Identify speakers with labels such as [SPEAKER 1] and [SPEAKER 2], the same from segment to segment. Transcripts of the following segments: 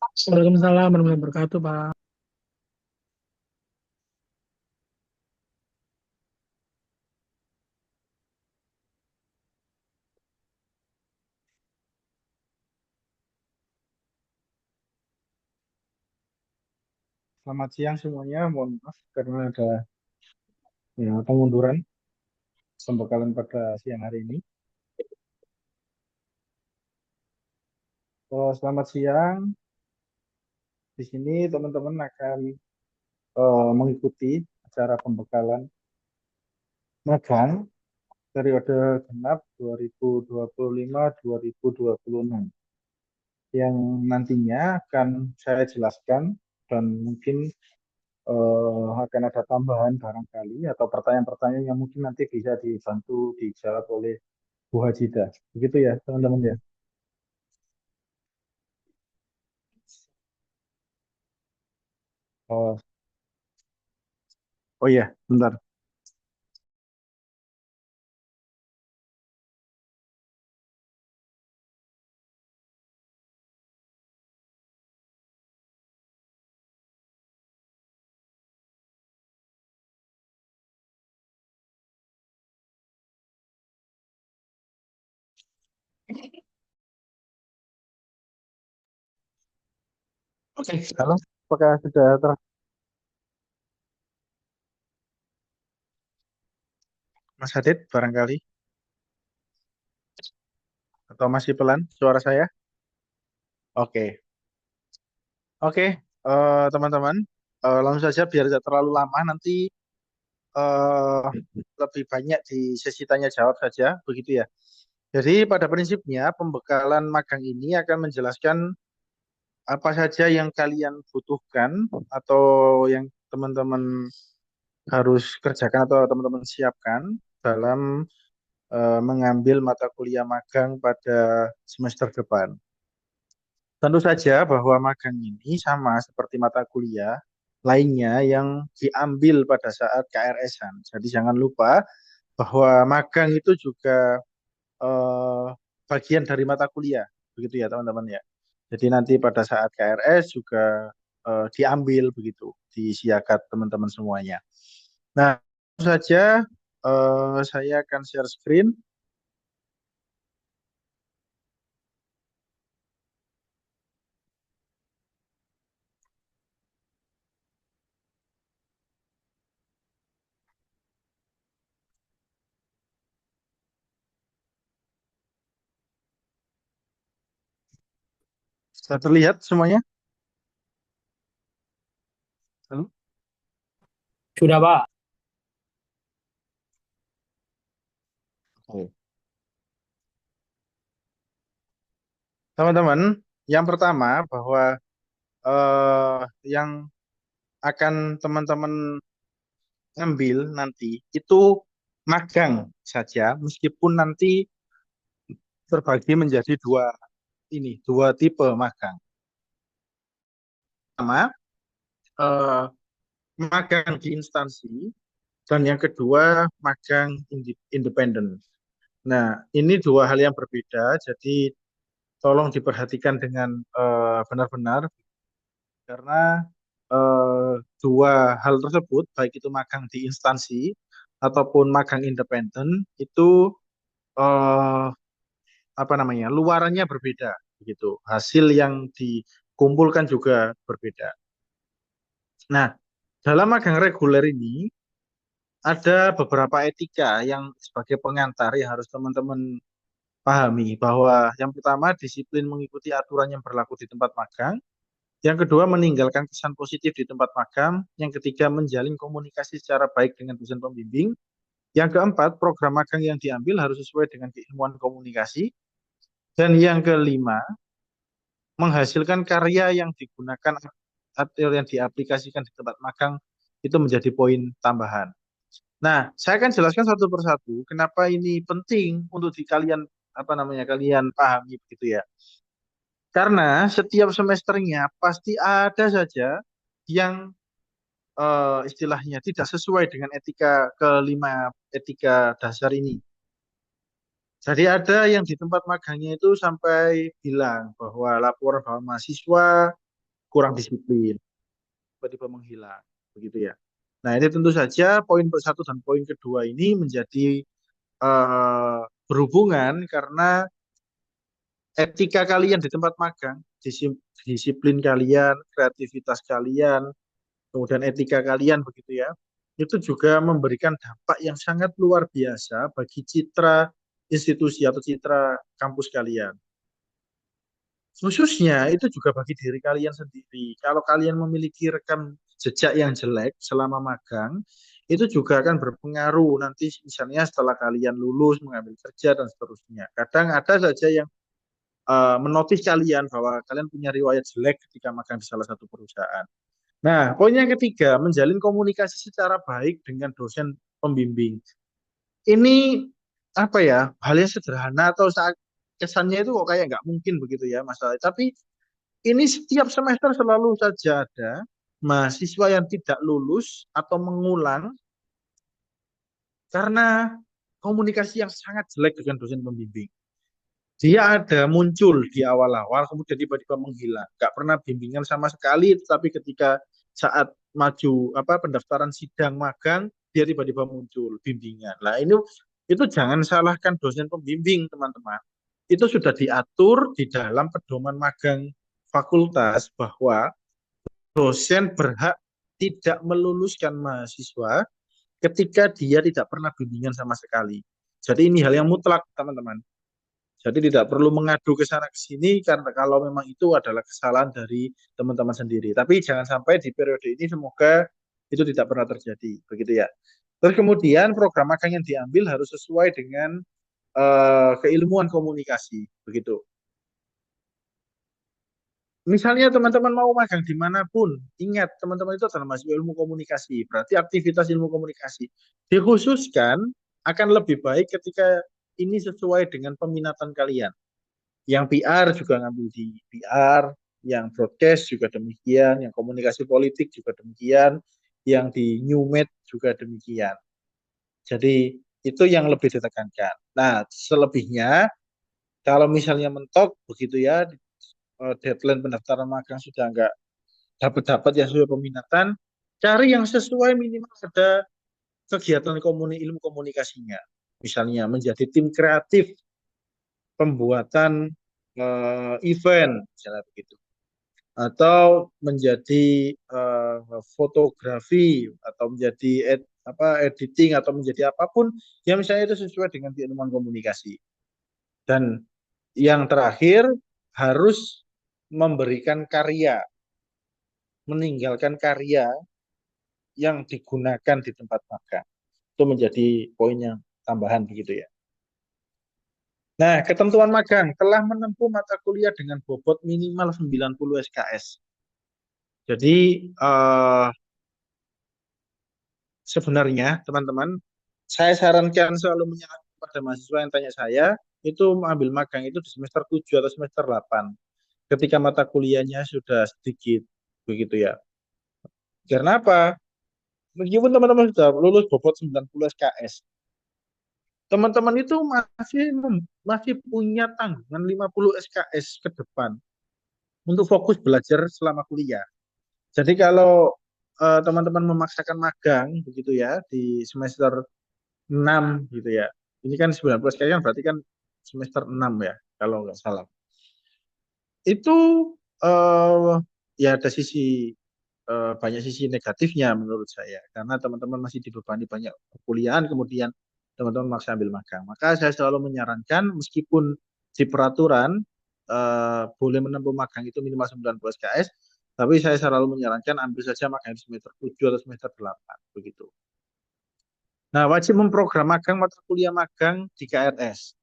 [SPEAKER 1] Waalaikumsalam warahmatullahi wabarakatuh, Pak.
[SPEAKER 2] Selamat siang semuanya. Mohon maaf karena ada pengunduran pembekalan pada siang hari ini. Selamat siang. Di sini teman-teman akan mengikuti acara pembekalan magang periode genap 2025-2026 yang nantinya akan saya jelaskan dan mungkin akan ada tambahan barangkali atau pertanyaan-pertanyaan yang mungkin nanti bisa dibantu dijawab oleh Bu Hajida. Begitu ya, teman-teman ya. Oh, oh iya, bentar. Oke, halo. Apakah sudah Mas Hadid barangkali atau masih pelan suara saya? Oke, oke, teman-teman, langsung saja biar tidak terlalu lama nanti eh, lebih banyak di sesi tanya jawab saja, begitu ya. Jadi pada prinsipnya pembekalan magang ini akan menjelaskan apa saja yang kalian butuhkan atau yang teman-teman harus kerjakan atau teman-teman siapkan dalam mengambil mata kuliah magang pada semester depan. Tentu saja bahwa magang ini sama seperti mata kuliah lainnya yang diambil pada saat KRS-an. Jadi jangan lupa bahwa magang itu juga eh, bagian dari mata kuliah, begitu ya teman-teman ya. Jadi nanti pada saat KRS juga diambil begitu di siakat teman-teman semuanya. Nah, tentu saja saya akan share screen. Sudah terlihat semuanya? Halo?
[SPEAKER 1] Sudah, Pak.
[SPEAKER 2] Oke. Teman-teman, yang pertama bahwa yang akan teman-teman ambil nanti itu magang saja, meskipun nanti terbagi menjadi dua tipe magang. Pertama, eh, magang di instansi dan yang kedua magang independen. Nah, ini dua hal yang berbeda, jadi tolong diperhatikan dengan benar-benar karena eh, dua hal tersebut, baik itu magang di instansi ataupun magang independen, itu eh, apa namanya, luarannya berbeda, begitu. Hasil yang dikumpulkan juga berbeda. Nah, dalam magang reguler ini ada beberapa etika yang sebagai pengantar yang harus teman-teman pahami bahwa yang pertama disiplin mengikuti aturan yang berlaku di tempat magang. Yang kedua, meninggalkan kesan positif di tempat magang. Yang ketiga, menjalin komunikasi secara baik dengan dosen pembimbing. Yang keempat, program magang yang diambil harus sesuai dengan keilmuan komunikasi. Dan yang kelima, menghasilkan karya yang digunakan atau yang diaplikasikan di tempat magang itu menjadi poin tambahan. Nah, saya akan jelaskan satu persatu kenapa ini penting untuk di kalian apa namanya kalian pahami begitu ya. Karena setiap semesternya pasti ada saja yang istilahnya tidak sesuai dengan etika kelima etika dasar ini. Jadi ada yang di tempat magangnya itu sampai bilang bahwa laporan bahwa mahasiswa kurang disiplin, tiba-tiba menghilang, begitu ya. Nah, ini tentu saja poin satu dan poin kedua ini menjadi berhubungan karena etika kalian di tempat magang, disiplin kalian, kreativitas kalian, kemudian etika kalian begitu ya, itu juga memberikan dampak yang sangat luar biasa bagi citra institusi atau citra kampus kalian. Khususnya itu juga bagi diri kalian sendiri. Kalau kalian memiliki rekam jejak yang jelek selama magang, itu juga akan berpengaruh nanti misalnya setelah kalian lulus mengambil kerja dan seterusnya. Kadang ada saja yang menotis kalian bahwa kalian punya riwayat jelek ketika magang di salah satu perusahaan. Nah, poin yang ketiga, menjalin komunikasi secara baik dengan dosen pembimbing. Ini apa ya, hal yang sederhana atau saat kesannya itu kok kayak nggak mungkin begitu ya masalah. Tapi ini setiap semester selalu saja ada mahasiswa yang tidak lulus atau mengulang karena komunikasi yang sangat jelek dengan dosen pembimbing. Dia ada muncul di awal-awal, kemudian tiba-tiba menghilang. Nggak pernah bimbingan sama sekali, tapi ketika saat maju pendaftaran sidang magang, dia tiba-tiba muncul bimbingan. Nah, ini itu jangan salahkan dosen pembimbing, teman-teman. Itu sudah diatur di dalam pedoman magang fakultas bahwa dosen berhak tidak meluluskan mahasiswa ketika dia tidak pernah bimbingan sama sekali. Jadi ini hal yang mutlak, teman-teman. Jadi tidak perlu mengadu ke sana ke sini karena kalau memang itu adalah kesalahan dari teman-teman sendiri. Tapi jangan sampai di periode ini semoga itu tidak pernah terjadi, begitu ya. Terus kemudian program magang yang diambil harus sesuai dengan keilmuan komunikasi, begitu. Misalnya teman-teman mau magang dimanapun, ingat teman-teman itu adalah mahasiswa ilmu komunikasi, berarti aktivitas ilmu komunikasi dikhususkan akan lebih baik ketika ini sesuai dengan peminatan kalian. Yang PR juga ngambil di PR, yang broadcast juga demikian, yang komunikasi politik juga demikian, yang di Newmed juga demikian. Jadi itu yang lebih ditekankan. Nah, selebihnya kalau misalnya mentok begitu ya, deadline pendaftaran magang sudah nggak dapat-dapat yang sesuai peminatan, cari yang sesuai minimal ada kegiatan ilmu komunikasinya. Misalnya menjadi tim kreatif pembuatan event, misalnya begitu. Atau menjadi fotografi atau menjadi editing atau menjadi apapun yang misalnya itu sesuai dengan keilmuan komunikasi. Dan yang terakhir harus memberikan karya, meninggalkan karya yang digunakan di tempat magang. Itu menjadi poin yang tambahan begitu ya. Nah, ketentuan magang telah menempuh mata kuliah dengan bobot minimal 90 SKS. Jadi sebenarnya teman-teman, saya sarankan selalu menyarankan pada mahasiswa yang tanya saya, itu mengambil magang itu di semester 7 atau semester 8. Ketika mata kuliahnya sudah sedikit, begitu ya. Karena apa? Meskipun teman-teman sudah lulus bobot 90 SKS, teman-teman itu masih punya tanggungan 50 SKS ke depan untuk fokus belajar selama kuliah. Jadi kalau teman-teman memaksakan magang begitu ya di semester 6 gitu ya. Ini kan 19 kali kan berarti kan semester 6 ya kalau nggak salah. Itu eh, ya ada banyak sisi negatifnya menurut saya karena teman-teman masih dibebani banyak perkuliahan kemudian teman-teman maksa ambil magang. Maka saya selalu menyarankan meskipun di peraturan boleh menempuh magang itu minimal 90 SKS, tapi saya selalu menyarankan ambil saja magang di semester 7 atau semester 8 begitu. Nah, wajib memprogram magang mata kuliah magang di KRS.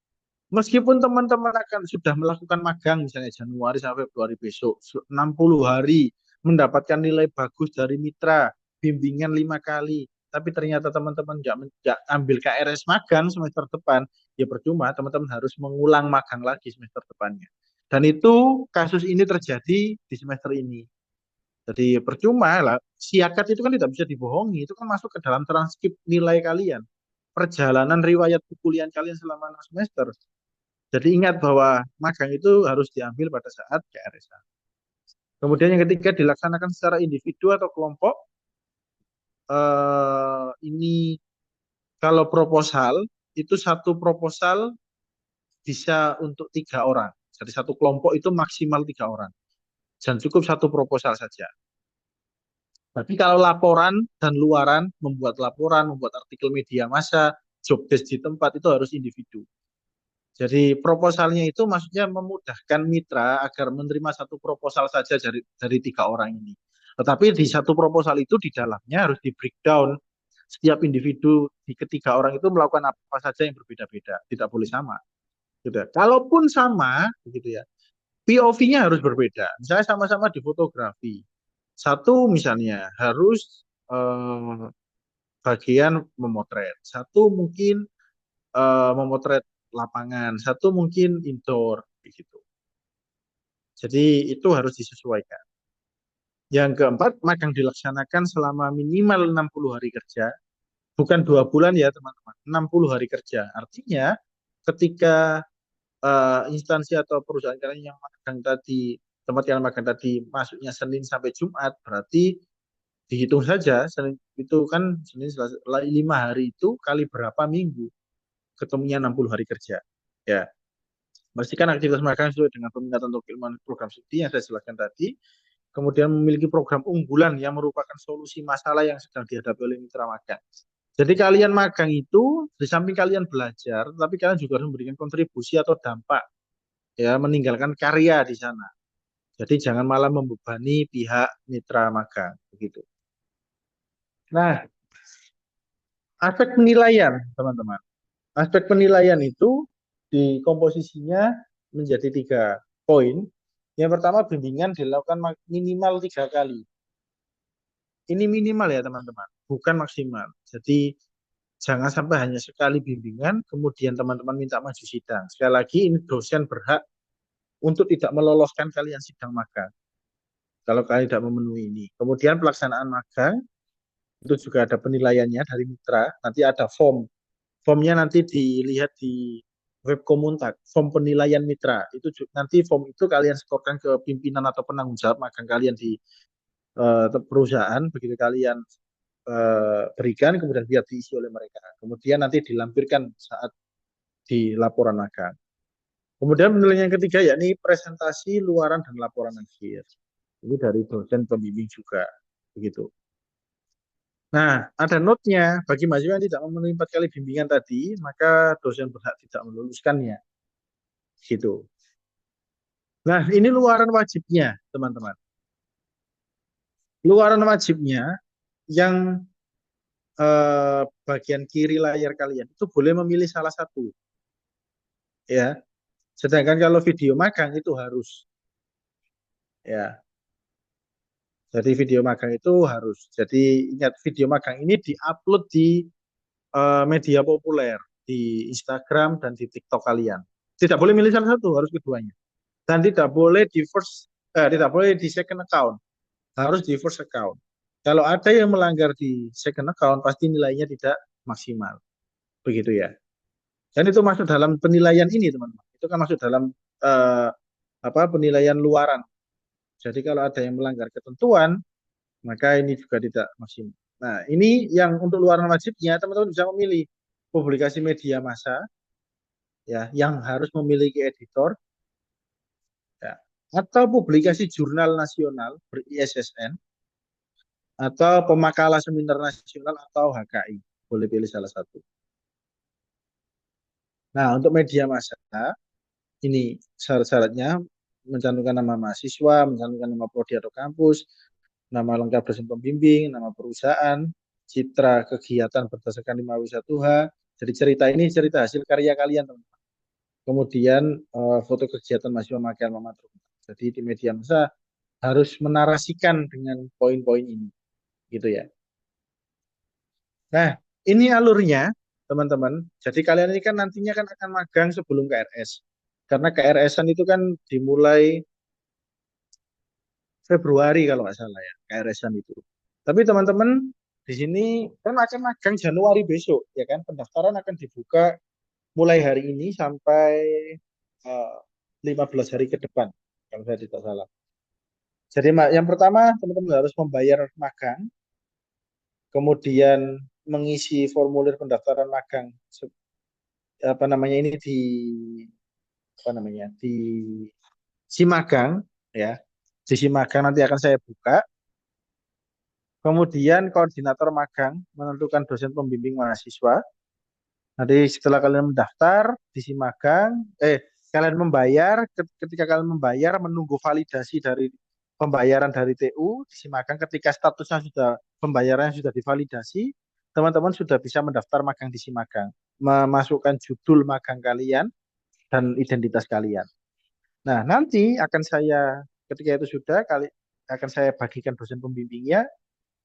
[SPEAKER 2] Meskipun teman-teman akan sudah melakukan magang misalnya Januari sampai Februari besok 60 hari mendapatkan nilai bagus dari mitra bimbingan 5 kali tapi ternyata teman-teman nggak ambil KRS magang semester depan ya percuma teman-teman harus mengulang magang lagi semester depannya dan itu kasus ini terjadi di semester ini jadi percuma lah siakat itu kan tidak bisa dibohongi itu kan masuk ke dalam transkrip nilai kalian perjalanan riwayat perkuliahan kalian selama 6 semester jadi ingat bahwa magang itu harus diambil pada saat KRSA. Kemudian yang ketiga dilaksanakan secara individu atau kelompok. Ini kalau proposal itu satu proposal bisa untuk 3 orang. Jadi satu kelompok itu maksimal 3 orang. Dan cukup satu proposal saja. Tapi kalau laporan dan luaran, membuat laporan, membuat artikel media massa, job desk di tempat itu harus individu. Jadi proposalnya itu maksudnya memudahkan mitra agar menerima satu proposal saja dari 3 orang ini. Tetapi di satu proposal itu di dalamnya harus di breakdown setiap individu di ketiga orang itu melakukan apa saja yang berbeda-beda, tidak boleh sama. Gitu. Kalaupun sama, begitu ya, POV-nya harus berbeda. Misalnya sama-sama di fotografi, satu misalnya harus bagian memotret, satu mungkin memotret lapangan, satu mungkin indoor, begitu. Jadi itu harus disesuaikan. Yang keempat, magang dilaksanakan selama minimal 60 hari kerja, bukan 2 bulan ya teman-teman, 60 hari kerja. Artinya ketika instansi atau perusahaan kalian yang magang tadi, tempat yang magang tadi masuknya Senin sampai Jumat, berarti dihitung saja Senin itu kan Senin Selasa, 5 hari itu kali berapa minggu, ketemunya 60 hari kerja. Ya, pastikan aktivitas magang sesuai dengan peminatan untuk keilmuan program studi yang saya jelaskan tadi. Kemudian memiliki program unggulan yang merupakan solusi masalah yang sedang dihadapi oleh mitra magang. Jadi kalian magang itu di samping kalian belajar, tapi kalian juga harus memberikan kontribusi atau dampak, ya, meninggalkan karya di sana. Jadi jangan malah membebani pihak mitra magang begitu. Nah, aspek penilaian, teman-teman. Aspek penilaian itu di komposisinya menjadi 3 poin. Yang pertama, bimbingan dilakukan minimal 3 kali. Ini minimal ya teman-teman, bukan maksimal. Jadi jangan sampai hanya sekali bimbingan, kemudian teman-teman minta maju sidang. Sekali lagi, ini dosen berhak untuk tidak meloloskan kalian sidang magang kalau kalian tidak memenuhi ini. Kemudian pelaksanaan magang itu juga ada penilaiannya dari mitra. Nanti ada form. Formnya nanti dilihat di web Komuntak, form penilaian mitra. Itu nanti form itu kalian skorkan ke pimpinan atau penanggung jawab magang kalian di perusahaan. Begitu kalian berikan, kemudian biar diisi oleh mereka. Kemudian nanti dilampirkan saat di laporan magang. Kemudian penilaian yang ketiga yakni presentasi, luaran, dan laporan akhir. Ini dari dosen pembimbing juga. Begitu. Nah, ada notnya. Bagi mahasiswa yang tidak memenuhi 4 kali bimbingan tadi, maka dosen berhak tidak meluluskannya. Gitu. Nah, ini luaran wajibnya, teman-teman. Luaran wajibnya yang bagian kiri layar kalian itu boleh memilih salah satu. Ya. Sedangkan kalau video magang itu harus. Ya. Jadi video magang itu harus. Jadi ingat, video magang ini diupload di media populer, di Instagram dan di TikTok kalian. Tidak boleh milih salah satu, harus keduanya. Dan tidak boleh di tidak boleh di second account, harus di first account. Kalau ada yang melanggar di second account, pasti nilainya tidak maksimal. Begitu ya. Dan itu masuk dalam penilaian ini, teman-teman. Itu kan masuk dalam eh, penilaian luaran. Jadi kalau ada yang melanggar ketentuan, maka ini juga tidak maksimal. Nah, ini yang untuk luaran wajibnya, teman-teman bisa memilih publikasi media massa, ya, yang harus memiliki editor, ya, atau publikasi jurnal nasional ber-ISSN, atau pemakalah seminar nasional atau HKI. Boleh pilih salah satu. Nah, untuk media massa, ini syarat-syaratnya mencantumkan nama mahasiswa, mencantumkan nama prodi atau kampus, nama lengkap dosen pembimbing, nama perusahaan, citra kegiatan berdasarkan 5W1H. Jadi cerita ini cerita hasil karya kalian, teman-teman. Kemudian foto kegiatan mahasiswa magang alma mater. Jadi di media massa harus menarasikan dengan poin-poin ini, gitu ya. Nah, ini alurnya, teman-teman. Jadi kalian ini kan nantinya kan akan magang sebelum KRS. Karena KRS-an itu kan dimulai Februari kalau nggak salah ya, KRS-an itu. Tapi teman-teman di sini kan akan magang Januari besok, ya kan? Pendaftaran akan dibuka mulai hari ini sampai eh, 15 hari ke depan, kalau saya tidak salah. Jadi yang pertama teman-teman harus membayar magang, kemudian mengisi formulir pendaftaran magang. Apa namanya ini di apa namanya di Simagang ya. Di Simagang nanti akan saya buka. Kemudian koordinator magang menentukan dosen pembimbing mahasiswa. Nanti setelah kalian mendaftar di Simagang, kalian membayar, ketika kalian membayar menunggu validasi dari pembayaran dari TU di Simagang, ketika statusnya sudah pembayaran sudah divalidasi, teman-teman sudah bisa mendaftar magang di Simagang, memasukkan judul magang kalian dan identitas kalian. Nah, nanti akan saya ketika itu sudah akan saya bagikan dosen pembimbingnya,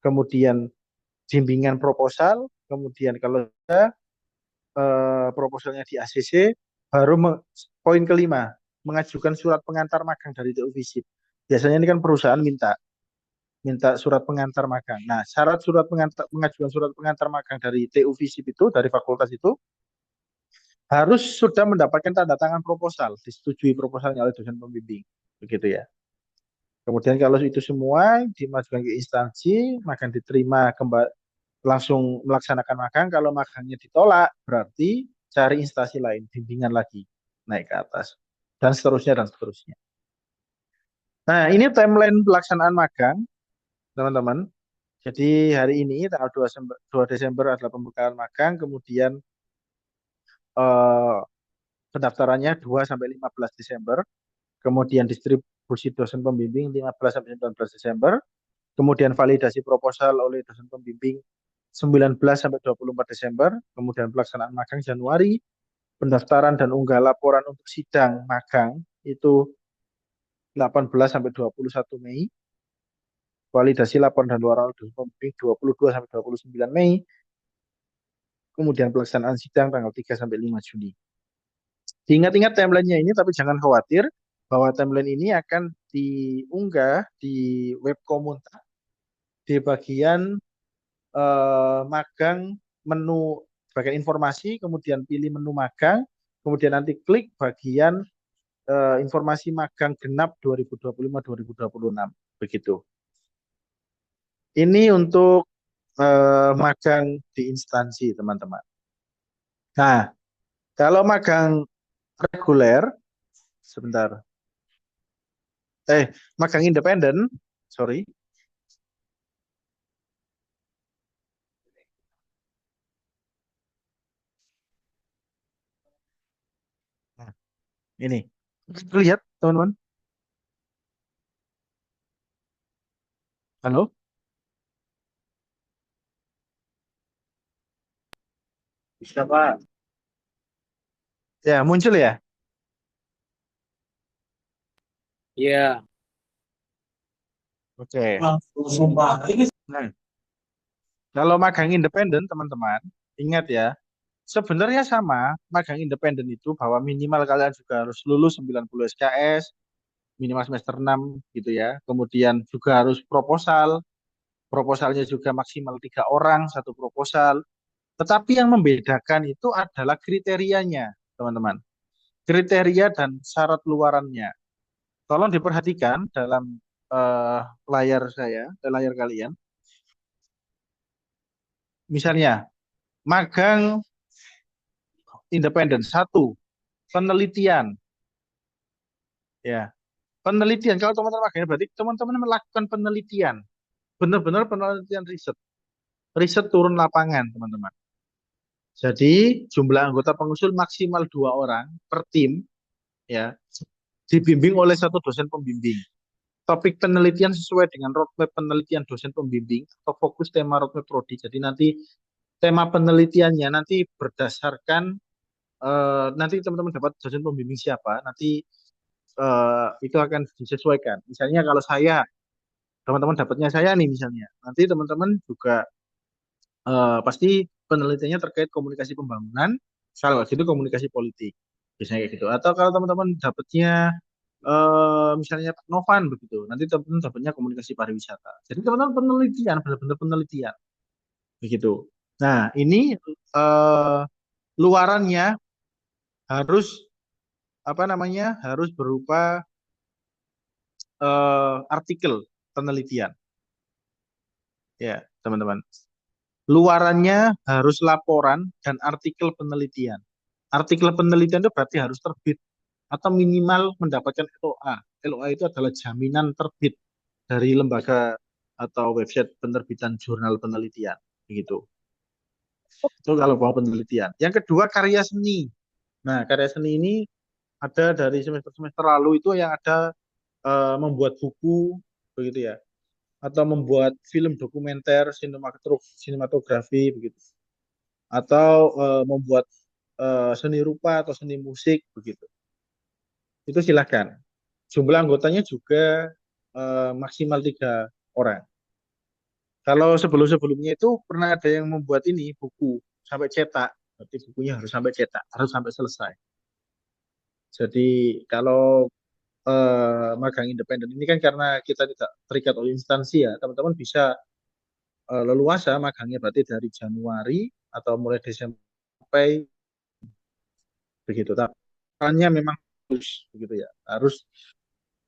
[SPEAKER 2] kemudian bimbingan proposal, kemudian kalau proposalnya di ACC, baru poin kelima, mengajukan surat pengantar magang dari TU Visip. Biasanya ini kan perusahaan minta minta surat pengantar magang. Nah, syarat mengajukan surat pengantar magang dari TU Visip itu, dari fakultas itu, harus sudah mendapatkan tanda tangan proposal, disetujui proposalnya oleh dosen pembimbing. Begitu ya. Kemudian kalau itu semua dimajukan ke instansi, magang diterima kembali langsung melaksanakan magang. Kalau magangnya ditolak, berarti cari instansi lain, bimbingan lagi, naik ke atas, dan seterusnya, dan seterusnya. Nah, ini timeline pelaksanaan magang, teman-teman. Jadi hari ini, tanggal 2 Desember adalah pembukaan magang, kemudian eh, pendaftarannya 2 sampai 15 Desember, kemudian distribusi dosen pembimbing 15 sampai 19 Desember, kemudian validasi proposal oleh dosen pembimbing 19 sampai 24 Desember, kemudian pelaksanaan magang Januari, pendaftaran dan unggah laporan untuk sidang magang itu 18 sampai 21 Mei, validasi laporan dan luaran dosen pembimbing 22 sampai 29 Mei, kemudian pelaksanaan sidang tanggal 3 sampai 5 Juni. Diingat-ingat timelinenya ini, tapi jangan khawatir bahwa timeline ini akan diunggah di web Komunta di bagian magang, menu bagian informasi, kemudian pilih menu magang, kemudian nanti klik bagian informasi magang genap 2025-2026. Begitu. Ini untuk magang di instansi, teman-teman. Nah, kalau magang reguler, sebentar. Magang independen, sorry. Nah, ini. Lihat, teman-teman. Halo?
[SPEAKER 1] Bisa, Pak.
[SPEAKER 2] Ya, muncul ya?
[SPEAKER 1] Iya.
[SPEAKER 2] Oke.
[SPEAKER 1] Langsung, Pak. Ini
[SPEAKER 2] Nah, kalau magang independen, teman-teman, ingat ya, sebenarnya sama, magang independen itu bahwa minimal kalian juga harus lulus 90 SKS, minimal semester 6 gitu ya. Kemudian juga harus proposal, proposalnya juga maksimal 3 orang, satu proposal. Tetapi yang membedakan itu adalah kriterianya, teman-teman. Kriteria dan syarat luarannya. Tolong diperhatikan dalam eh, layar saya, layar kalian. Misalnya, magang independen, satu, penelitian. Ya, penelitian. Kalau teman-teman magangnya berarti teman-teman melakukan penelitian. Benar-benar penelitian riset. Riset turun lapangan, teman-teman. Jadi jumlah anggota pengusul maksimal 2 orang per tim, ya, dibimbing oleh satu dosen pembimbing. Topik penelitian sesuai dengan roadmap penelitian dosen pembimbing atau fokus tema roadmap prodi. Jadi nanti tema penelitiannya nanti berdasarkan nanti teman-teman dapat dosen pembimbing siapa, nanti itu akan disesuaikan. Misalnya kalau saya, teman-teman dapatnya saya nih misalnya, nanti teman-teman juga pasti penelitiannya terkait komunikasi pembangunan, kalau gitu komunikasi politik, biasanya kayak gitu. Atau kalau teman-teman dapatnya misalnya Pak Novan begitu, nanti teman-teman dapatnya komunikasi pariwisata. Jadi teman-teman penelitian, benar-benar penelitian, begitu. Nah, ini eh, luarannya harus apa namanya, harus berupa artikel penelitian. Ya, teman-teman. Luarannya harus laporan dan artikel penelitian. Artikel penelitian itu berarti harus terbit atau minimal mendapatkan LOA. LOA itu adalah jaminan terbit dari lembaga atau website penerbitan jurnal penelitian. Begitu. Itu kalau mau penelitian. Yang kedua karya seni. Nah, karya seni ini ada dari semester-semester lalu itu yang ada membuat buku begitu ya, atau membuat film dokumenter sinematografi begitu, atau membuat seni rupa atau seni musik begitu. Itu silahkan. Jumlah anggotanya juga maksimal 3 orang. Kalau sebelum-sebelumnya itu pernah ada yang membuat ini buku sampai cetak, berarti bukunya harus sampai cetak, harus sampai selesai. Jadi kalau magang independen ini kan karena kita tidak terikat oleh instansi ya, teman-teman bisa leluasa magangnya berarti dari Januari atau mulai Desember sampai begitu. Tapi perannya memang harus begitu ya, harus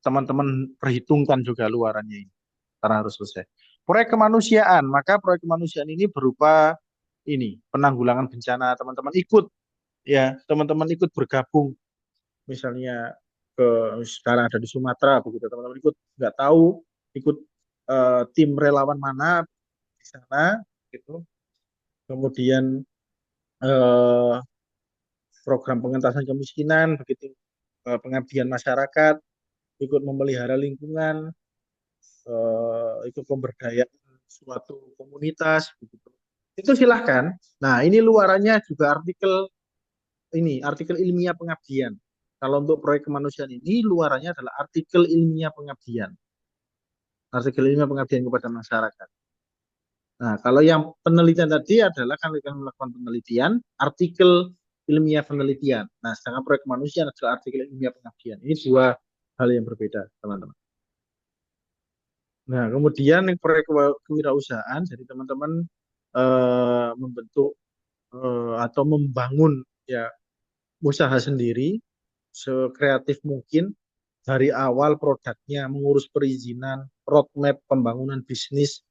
[SPEAKER 2] teman-teman perhitungkan juga luarannya ini karena harus selesai. Proyek kemanusiaan, maka proyek kemanusiaan ini berupa ini penanggulangan bencana. Teman-teman ikut ya, teman-teman ikut bergabung misalnya ke sekarang ada di Sumatera begitu, teman-teman ikut nggak tahu ikut tim relawan mana di sana gitu, kemudian eh, program pengentasan kemiskinan begitu, pengabdian masyarakat, ikut memelihara lingkungan, ikut pemberdayaan suatu komunitas begitu, itu silahkan. Nah ini luarannya juga artikel ilmiah pengabdian. Kalau untuk proyek kemanusiaan ini luarannya adalah artikel ilmiah pengabdian. Artikel ilmiah pengabdian kepada masyarakat. Nah, kalau yang penelitian tadi adalah kan kita melakukan penelitian, artikel ilmiah penelitian. Nah, sedangkan proyek kemanusiaan adalah artikel ilmiah pengabdian. Ini dua hal yang berbeda, teman-teman. Nah, kemudian yang proyek kewirausahaan, jadi teman-teman membentuk atau membangun ya usaha sendiri sekreatif mungkin dari awal produknya, mengurus perizinan, roadmap pembangunan bisnis,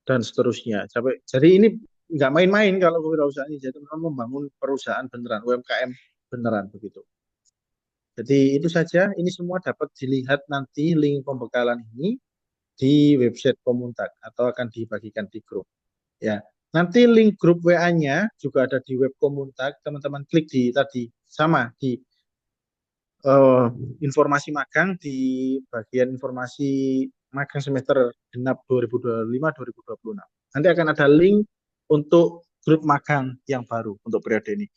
[SPEAKER 2] dan seterusnya. Jadi ini nggak main-main kalau kewirausahaan ini. Jadi teman membangun perusahaan beneran, UMKM beneran begitu. Jadi itu saja. Ini semua dapat dilihat nanti link pembekalan ini di website Komuntak atau akan dibagikan di grup. Ya, nanti link grup WA-nya juga ada di web Komuntak. Teman-teman klik di tadi sama di eh, informasi magang di bagian informasi magang semester genap 2025-2026. Nanti akan ada link untuk grup magang yang baru untuk periode ini.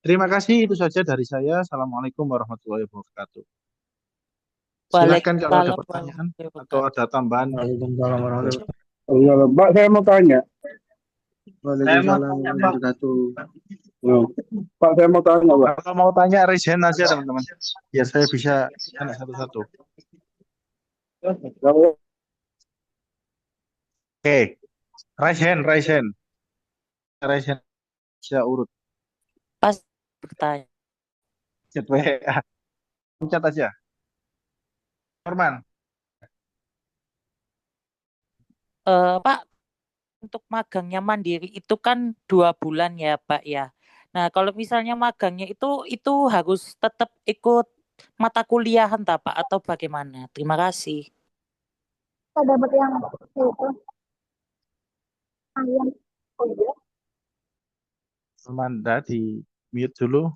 [SPEAKER 2] Terima kasih, itu saja dari saya. Assalamualaikum warahmatullahi wabarakatuh. Silakan kalau ada
[SPEAKER 3] Waalaikumsalam
[SPEAKER 2] pertanyaan
[SPEAKER 3] warahmatullahi
[SPEAKER 2] atau
[SPEAKER 3] wabarakatuh.
[SPEAKER 2] ada tambahan.
[SPEAKER 4] Waalaikumsalam warahmatullahi wabarakatuh. Pak, saya mau tanya.
[SPEAKER 2] Waalaikumsalam
[SPEAKER 4] Waalaikumsalam
[SPEAKER 2] warahmatullahi wabarakatuh.
[SPEAKER 4] Hmm. Pak, saya mau tanya, Pak.
[SPEAKER 2] Kalau mau tanya, raise hand aja teman-teman. Biar saya bisa tanya satu-satu.
[SPEAKER 4] Kalau
[SPEAKER 2] Oke, raise hand, raise hand. Raise hand. Saya urut.
[SPEAKER 3] Pas bertanya.
[SPEAKER 2] Chat WA. Pencet aja. Norman.
[SPEAKER 3] Pak, untuk magangnya mandiri itu kan 2 bulan ya, Pak ya. Nah, kalau misalnya magangnya itu harus tetap ikut mata kuliahan, tak, Pak, atau bagaimana? Terima kasih.
[SPEAKER 5] Kita dapat yang itu ayam. Oh iya.
[SPEAKER 2] Norman, di mute dulu.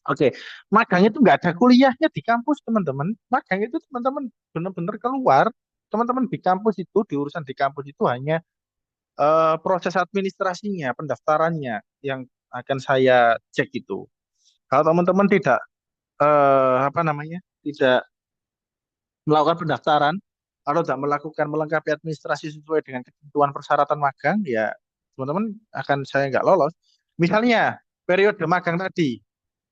[SPEAKER 2] Oke, magang itu nggak ada kuliahnya di kampus, teman-teman. Magang itu teman-teman benar-benar keluar. Teman-teman di kampus itu, di urusan di kampus itu hanya proses administrasinya, pendaftarannya yang akan saya cek itu. Kalau teman-teman tidak apa namanya, tidak melakukan pendaftaran atau tidak melakukan melengkapi administrasi sesuai dengan ketentuan persyaratan magang, ya teman-teman akan saya nggak lolos. Misalnya periode magang tadi,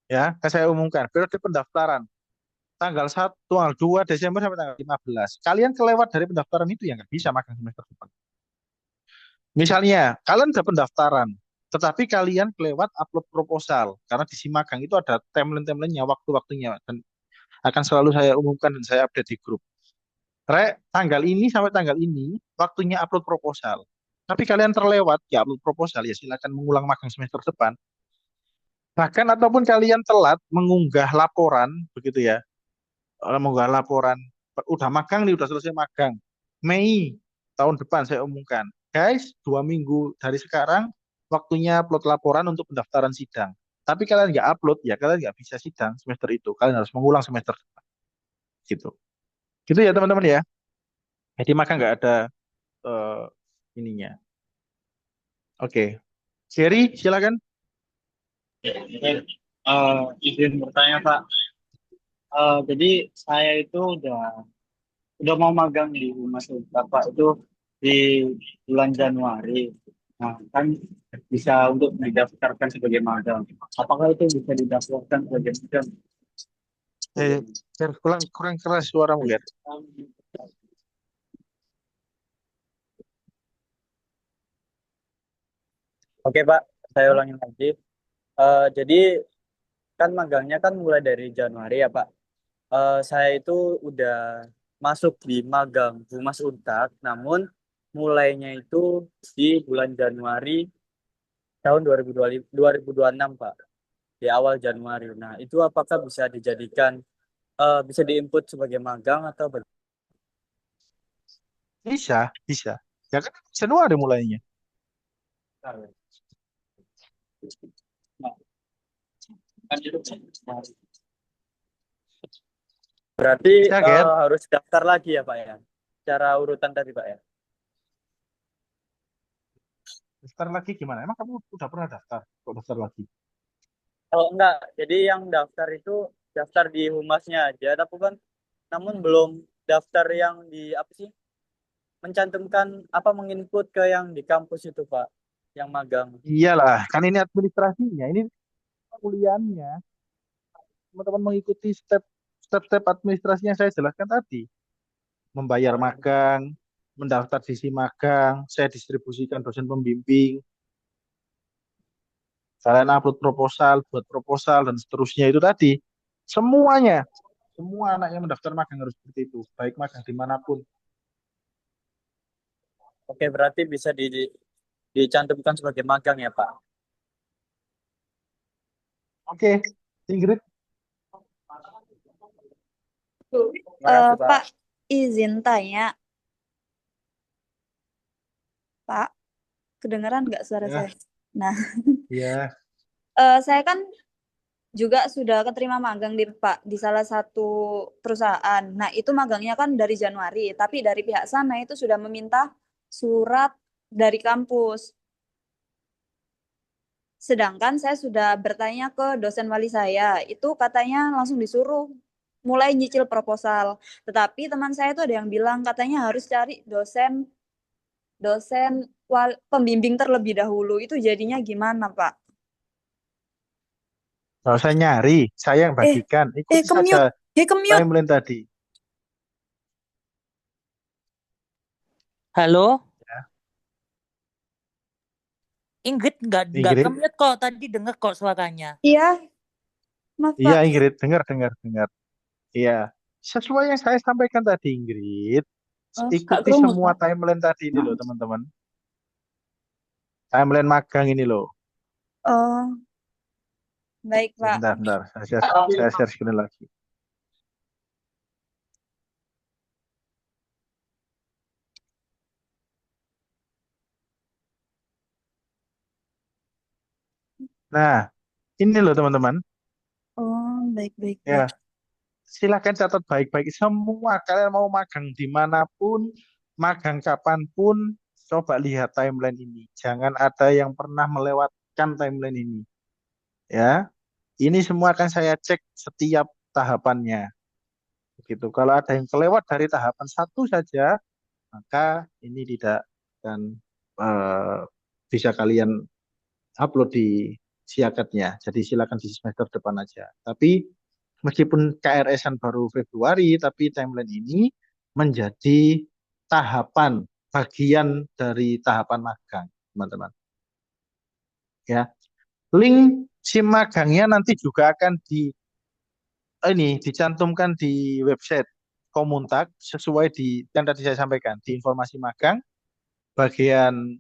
[SPEAKER 2] ya, saya umumkan periode pendaftaran tanggal 2 Desember sampai tanggal 15. Kalian kelewat dari pendaftaran itu ya nggak bisa magang semester depan. Misalnya, kalian sudah pendaftaran, tetapi kalian kelewat upload proposal, karena di Simagang itu ada timeline-timelinenya, waktu-waktunya, dan akan selalu saya umumkan dan saya update di grup. Tanggal ini sampai tanggal ini waktunya upload proposal. Tapi kalian terlewat ya upload proposal ya silakan mengulang magang semester depan. Bahkan ataupun kalian telat mengunggah laporan begitu ya. Mengunggah laporan udah magang nih udah selesai magang. Mei tahun depan saya umumkan. Guys, 2 minggu dari sekarang waktunya upload laporan untuk pendaftaran sidang. Tapi kalian nggak upload ya kalian nggak bisa sidang semester itu. Kalian harus mengulang semester depan. Gitu. Gitu ya teman-teman ya. Jadi maka nggak ada eh, ininya. Oke. Sherry, silakan.
[SPEAKER 1] Izin bertanya Pak. Jadi saya itu udah mau magang di Humas Bapak itu di bulan Januari. Nah, kan bisa untuk didaftarkan sebagai magang. Apakah itu bisa didaftarkan sebagai magang?
[SPEAKER 2] Kurang kurang keras suaramu ya.
[SPEAKER 1] Oke Pak, saya ulangi lagi. Jadi kan magangnya kan mulai dari Januari ya Pak. Saya itu udah masuk di magang Humas Untak, namun mulainya itu di bulan Januari tahun 2026 Pak, di awal Januari. Nah, itu apakah bisa dijadikan, bisa diinput sebagai magang atau
[SPEAKER 2] Bisa, bisa. Ya kan Januari mulainya.
[SPEAKER 1] berarti
[SPEAKER 2] Bisa kan?
[SPEAKER 1] harus daftar lagi ya Pak ya? Cara urutan tadi Pak ya?
[SPEAKER 2] Daftar lagi gimana? Emang kamu udah pernah daftar? Kok daftar lagi?
[SPEAKER 1] Kalau enggak, jadi yang daftar itu daftar di humasnya aja, tapi kan namun belum daftar yang di apa sih? Mencantumkan apa menginput ke yang di kampus itu Pak, yang magang.
[SPEAKER 2] Iyalah, kan ini administrasinya, ini kuliahnya. Teman-teman mengikuti step-step administrasi yang saya jelaskan tadi. Membayar magang, mendaftar sisi magang, saya distribusikan dosen pembimbing, kalian upload proposal, buat proposal, dan seterusnya itu tadi. Semuanya, semua anak yang mendaftar magang harus seperti itu, baik magang dimanapun.
[SPEAKER 1] Oke, berarti bisa dicantumkan sebagai magang ya Pak.
[SPEAKER 2] Oke, Ingrid,
[SPEAKER 1] Terima kasih Pak.
[SPEAKER 5] Pak, izin tanya, Pak, kedengeran nggak suara
[SPEAKER 2] ya,
[SPEAKER 5] saya? Nah,
[SPEAKER 2] ya,
[SPEAKER 5] saya kan juga sudah keterima magang di Pak di salah satu perusahaan. Nah, itu magangnya kan dari Januari, tapi dari pihak sana itu sudah meminta surat dari kampus. Sedangkan saya sudah bertanya ke dosen wali saya, itu katanya langsung disuruh mulai nyicil proposal. Tetapi teman saya itu ada yang bilang katanya harus cari dosen dosen pembimbing terlebih dahulu. Itu jadinya gimana, Pak?
[SPEAKER 2] nggak usah nyari, saya yang
[SPEAKER 5] Eh,
[SPEAKER 2] bagikan, ikuti saja
[SPEAKER 5] kemute. Kemute.
[SPEAKER 2] timeline tadi.
[SPEAKER 3] Halo,
[SPEAKER 2] Ya,
[SPEAKER 3] Ingrid nggak
[SPEAKER 2] Ingrid,
[SPEAKER 3] kemute kok. Tadi denger kok suaranya.
[SPEAKER 5] Iya, maaf,
[SPEAKER 2] iya
[SPEAKER 5] Pak.
[SPEAKER 2] Ingrid, dengar, dengar, dengar. Iya, sesuai yang saya sampaikan tadi Ingrid,
[SPEAKER 5] Oh, Kak
[SPEAKER 2] ikuti
[SPEAKER 5] Krungu,
[SPEAKER 2] semua
[SPEAKER 5] Pak.
[SPEAKER 2] timeline tadi ini loh teman-teman. Timeline magang ini loh.
[SPEAKER 5] Oh, baik, Pak.
[SPEAKER 2] Bentar, bentar, saya share screen lagi. Nah, ini loh teman-teman.
[SPEAKER 5] Oh, baik, baik,
[SPEAKER 2] Ya,
[SPEAKER 5] baik.
[SPEAKER 2] silakan catat baik-baik. Semua kalian mau magang dimanapun, magang kapanpun, coba lihat timeline ini. Jangan ada yang pernah melewatkan timeline ini. Ya, ini semua akan saya cek setiap tahapannya. Begitu. Kalau ada yang kelewat dari tahapan satu saja, maka ini tidak akan eh, bisa kalian upload di siakatnya. Jadi silakan di semester depan aja. Tapi meskipun KRS-an baru Februari, tapi timeline ini menjadi tahapan bagian dari tahapan magang, teman-teman. Ya, link SIM magangnya nanti juga akan dicantumkan di website. Komuntak sesuai yang tadi saya sampaikan di informasi magang bagian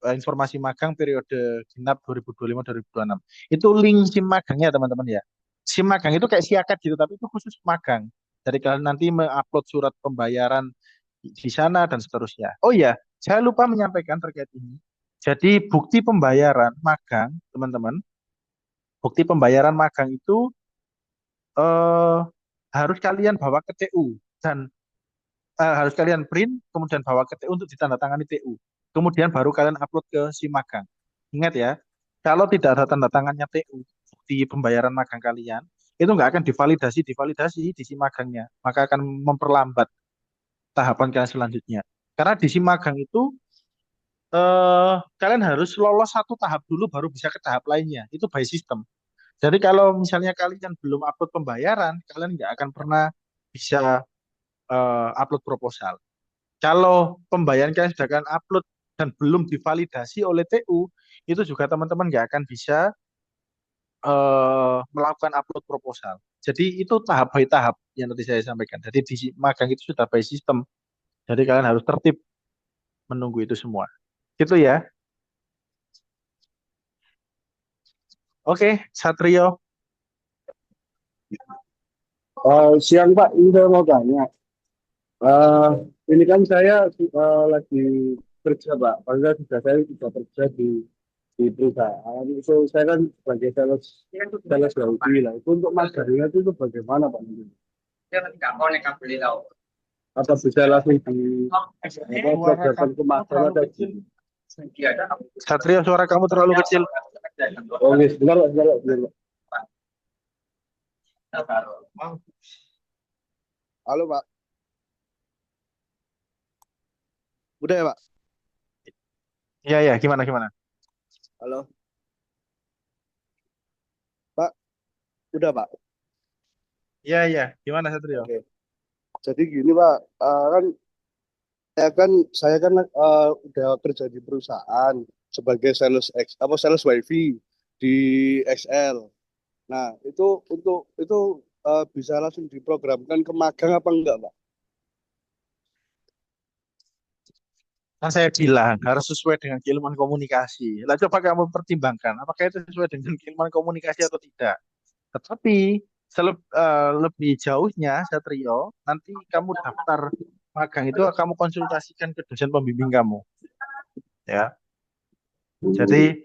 [SPEAKER 2] informasi magang periode genap 2025-2026. Itu link SIM magangnya teman-teman ya. SIM magang itu kayak siakat gitu, tapi itu khusus magang. Jadi kalian nanti mengupload surat pembayaran di sana dan seterusnya. Oh iya, saya lupa menyampaikan terkait ini. Jadi bukti pembayaran magang, teman-teman, bukti pembayaran magang itu eh, harus kalian bawa ke TU dan harus kalian print, kemudian bawa ke TU untuk ditandatangani TU. Kemudian baru kalian upload ke si magang. Ingat ya, kalau tidak ada tanda tangannya TU di pembayaran magang kalian, itu nggak akan divalidasi di si magangnya. Maka akan memperlambat tahapan kalian selanjutnya. Karena di si magang itu kalian harus lolos satu tahap dulu baru bisa ke tahap lainnya. Itu by system. Jadi kalau misalnya kalian belum upload pembayaran, kalian nggak akan pernah bisa upload proposal. Kalau pembayaran kalian sudah kalian upload dan belum divalidasi oleh TU, itu juga teman-teman nggak akan bisa melakukan upload proposal. Jadi itu tahap by tahap yang tadi saya sampaikan. Jadi di magang itu sudah by system. Jadi kalian harus tertib menunggu itu semua. Gitu ya. Oke, Satrio.
[SPEAKER 4] Siang Pak, ini saya mau tanya. Eh, ini kan saya lagi kerja Pak, padahal saya sudah kerja di perusahaan. Itu saya kan sebagai sales Yahudi lah. Itu untuk magangnya itu bagaimana Pak? Apa bisa langsung di
[SPEAKER 2] Suara
[SPEAKER 4] program ke
[SPEAKER 2] kamu
[SPEAKER 4] magang
[SPEAKER 2] terlalu
[SPEAKER 4] atau
[SPEAKER 2] kecil. Satrio, suara kamu terlalu kecil.
[SPEAKER 4] Oh, iya, sebentar, Pak, sebentar, Pak, sebentar, Pak. Halo Pak, udah ya Pak?
[SPEAKER 2] Iya, ya, gimana, gimana?
[SPEAKER 4] Halo Pak, udah Pak?
[SPEAKER 2] Iya, iya, gimana Satrio?
[SPEAKER 4] Oke. Jadi gini Pak, kan saya kan udah kerja di perusahaan sebagai sales wifi di XL. Nah, itu bisa langsung diprogramkan ke magang apa enggak, Pak?
[SPEAKER 2] Kan saya bilang harus sesuai dengan keilmuan komunikasi. Lah coba kamu pertimbangkan apakah itu sesuai dengan keilmuan komunikasi atau tidak. Tetapi lebih jauhnya Satrio, nanti kamu daftar magang itu kamu konsultasikan ke dosen pembimbing kamu, ya. Jadi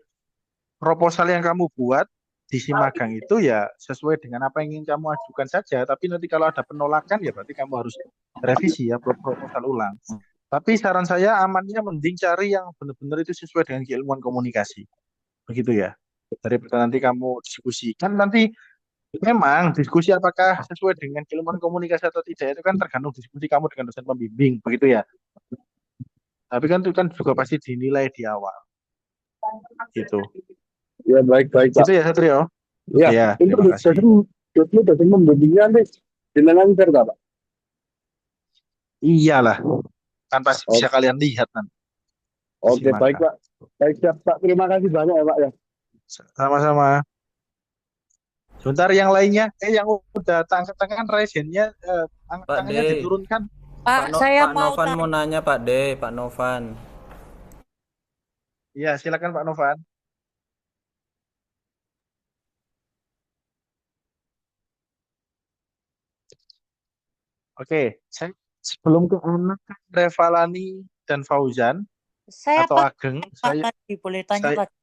[SPEAKER 2] proposal yang kamu buat di si magang itu ya sesuai dengan apa yang ingin kamu ajukan saja. Tapi nanti kalau ada penolakan ya berarti kamu harus revisi ya proposal ulang. Tapi saran saya amannya mending cari yang benar-benar itu sesuai dengan keilmuan komunikasi. Begitu ya. Daripada nanti kamu diskusi. Kan nanti memang diskusi apakah sesuai dengan keilmuan komunikasi atau tidak itu kan tergantung diskusi kamu dengan dosen pembimbing. Begitu ya. Tapi kan itu kan juga pasti dinilai di awal. Gitu.
[SPEAKER 4] Ya, baik-baik, Pak.
[SPEAKER 2] Gitu ya Satrio.
[SPEAKER 4] Ya,
[SPEAKER 2] Ya,
[SPEAKER 4] untuk
[SPEAKER 2] terima kasih.
[SPEAKER 4] dosen membimbingnya nih, jenengan nggak, Pak?
[SPEAKER 2] Iyalah, kan pasti bisa
[SPEAKER 4] Oke,
[SPEAKER 2] kalian lihat nanti si
[SPEAKER 4] oke, baik,
[SPEAKER 2] magang.
[SPEAKER 4] Pak. Baik, siap, Pak. Terima kasih banyak ya, Pak, ya.
[SPEAKER 2] Sama-sama. Sebentar yang lainnya, yang udah tangkap tangan resennya,
[SPEAKER 6] Pak
[SPEAKER 2] tangannya
[SPEAKER 6] D,
[SPEAKER 2] diturunkan.
[SPEAKER 3] Pak, saya
[SPEAKER 6] Pak
[SPEAKER 3] mau
[SPEAKER 6] Novan
[SPEAKER 3] tanya.
[SPEAKER 6] mau nanya Pak D, Pak Novan.
[SPEAKER 2] Ya, silakan Pak Novan. Oke, sebelum ke anak Revalani dan Fauzan
[SPEAKER 3] Saya
[SPEAKER 2] atau
[SPEAKER 3] Pak,
[SPEAKER 2] Ageng,
[SPEAKER 3] Pak tadi boleh tanya
[SPEAKER 2] saya
[SPEAKER 3] lagi.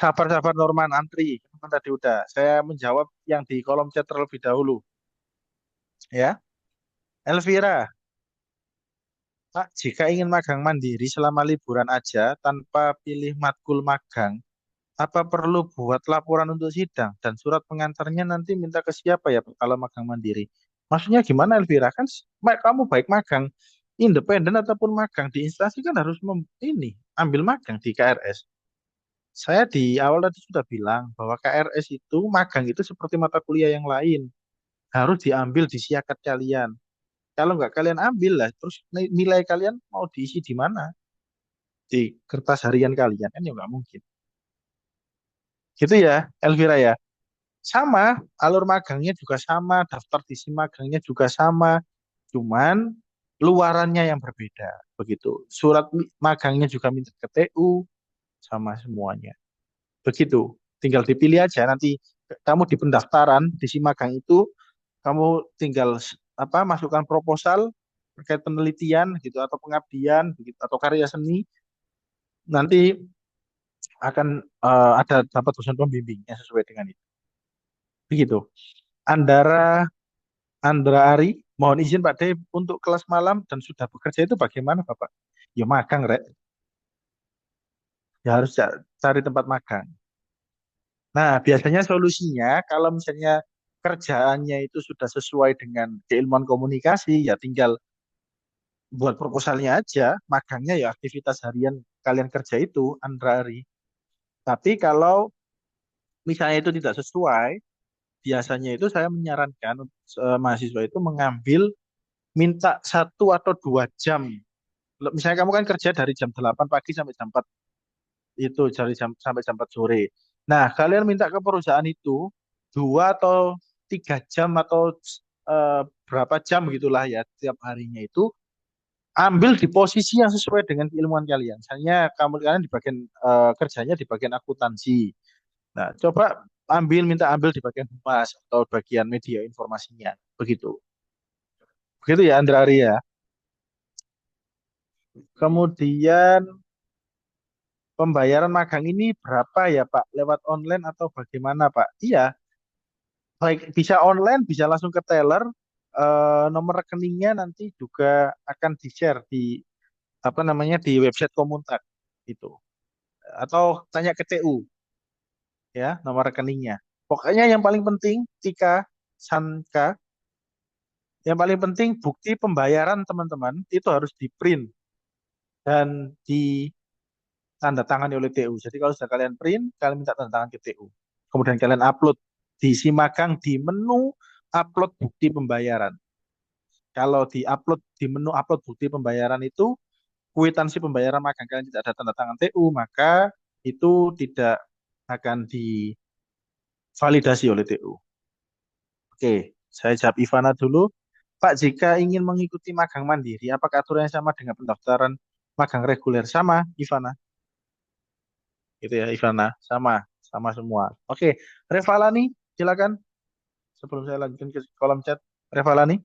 [SPEAKER 2] sabar-sabar Norman antri. Kan tadi udah. Saya menjawab yang di kolom chat terlebih dahulu. Ya, Elvira, Pak, jika ingin magang mandiri selama liburan aja tanpa pilih matkul magang, apa perlu buat laporan untuk sidang dan surat pengantarnya nanti minta ke siapa ya Pak, kalau magang mandiri? Maksudnya gimana Elvira? Kan kamu baik magang independen ataupun magang di instansi kan harus ini ambil magang di KRS. Saya di awal tadi sudah bilang bahwa KRS itu magang itu seperti mata kuliah yang lain harus diambil di siakat kalian. Kalau nggak kalian ambil lah, terus nilai kalian mau diisi di mana? Di kertas harian kalian kan ya nggak mungkin. Gitu ya, Elvira ya. sama, alur magangnya juga sama, daftar diisi magangnya juga sama, cuman luarannya yang berbeda. Begitu. Surat magangnya juga minta ke TU, sama semuanya. Begitu. Tinggal dipilih aja nanti kamu di pendaftaran di si magang itu kamu tinggal masukkan proposal terkait penelitian gitu atau pengabdian begitu atau karya seni nanti akan ada dapat dosen pembimbing yang sesuai dengan itu. Begitu. Andara Andra Ari, mohon izin Pak De untuk kelas malam dan sudah bekerja itu bagaimana Bapak? Ya magang, Rek. Ya harus cari tempat magang. Nah, biasanya solusinya kalau misalnya kerjaannya itu sudah sesuai dengan keilmuan komunikasi, ya tinggal buat proposalnya aja, magangnya ya aktivitas harian kalian kerja itu, Andra Ari. Tapi kalau misalnya itu tidak sesuai, biasanya itu saya menyarankan mahasiswa itu mengambil minta 1 atau 2 jam. Misalnya kamu kan kerja dari jam 8 pagi sampai jam 4 itu sampai jam 4 sore. Nah, kalian minta ke perusahaan itu 2 atau 3 jam atau berapa jam gitulah ya tiap harinya itu ambil di posisi yang sesuai dengan keilmuan kalian. Misalnya kalian di bagian kerjanya di bagian akuntansi. Nah, coba minta ambil di bagian humas atau bagian media informasinya. Begitu. Begitu ya Andra Arya. Kemudian pembayaran magang ini berapa ya Pak? Lewat online atau bagaimana Pak? Iya, baik bisa online, bisa langsung ke teller. Nomor rekeningnya nanti juga akan di-share di di website Komuntak itu. Atau tanya ke TU ya, nomor rekeningnya. Pokoknya yang paling penting Tika Sanka, yang paling penting bukti pembayaran teman-teman itu harus di-print dan tanda tangani oleh TU. Jadi kalau sudah kalian print, kalian minta tanda tangan ke TU. Kemudian kalian upload di Simagang di menu upload bukti pembayaran. Kalau di upload di menu upload bukti pembayaran itu kwitansi pembayaran magang kalian tidak ada tanda tangan TU, maka itu tidak akan divalidasi oleh TU. Oke, saya jawab Ivana dulu. Pak, jika ingin mengikuti magang mandiri, apakah aturannya sama dengan pendaftaran magang reguler? Sama, Ivana. Gitu ya Ivana, sama semua. Oke, Revalani, silakan. Sebelum saya lanjutkan ke kolom chat, Revalani.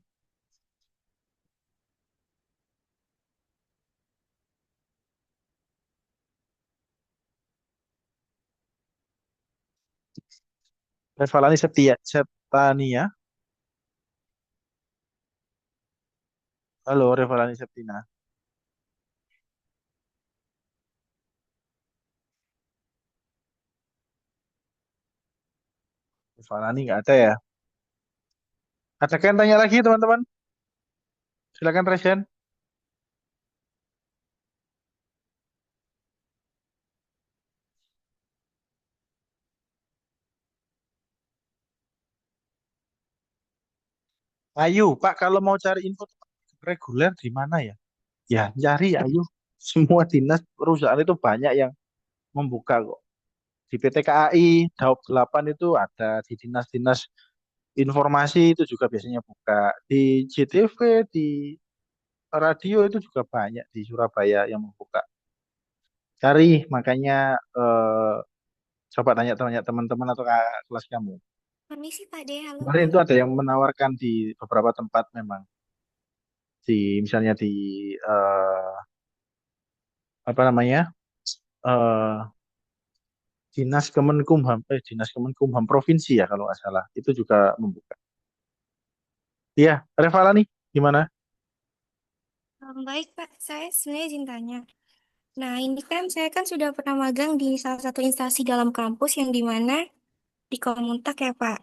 [SPEAKER 2] Revalani Septania. Halo Revalani Septina. Revalani nggak ada ya? Ada yang tanya lagi teman-teman? Silakan Resen. Ayu, Pak, kalau mau cari info reguler di mana ya? Ya, cari Ayu. Semua dinas perusahaan itu banyak yang membuka kok. Di PT KAI, Daop 8 itu ada, di dinas-dinas informasi itu juga biasanya buka. Di JTV, di radio itu juga banyak di Surabaya yang membuka. Cari, makanya coba tanya-tanya teman-teman atau kakak kelas kamu.
[SPEAKER 7] Permisi Pak De, halo
[SPEAKER 2] Kemarin
[SPEAKER 7] Pak.
[SPEAKER 2] itu ada yang menawarkan di beberapa tempat memang. Misalnya di eh, apa namanya eh, Dinas Kemenkumham provinsi ya kalau nggak salah itu juga membuka. Iya, Revala nih gimana?
[SPEAKER 7] Baik Pak, saya sebenarnya izin tanya. Nah ini kan saya kan sudah pernah magang di salah satu instansi dalam kampus yang dimana di Komuntak ya Pak.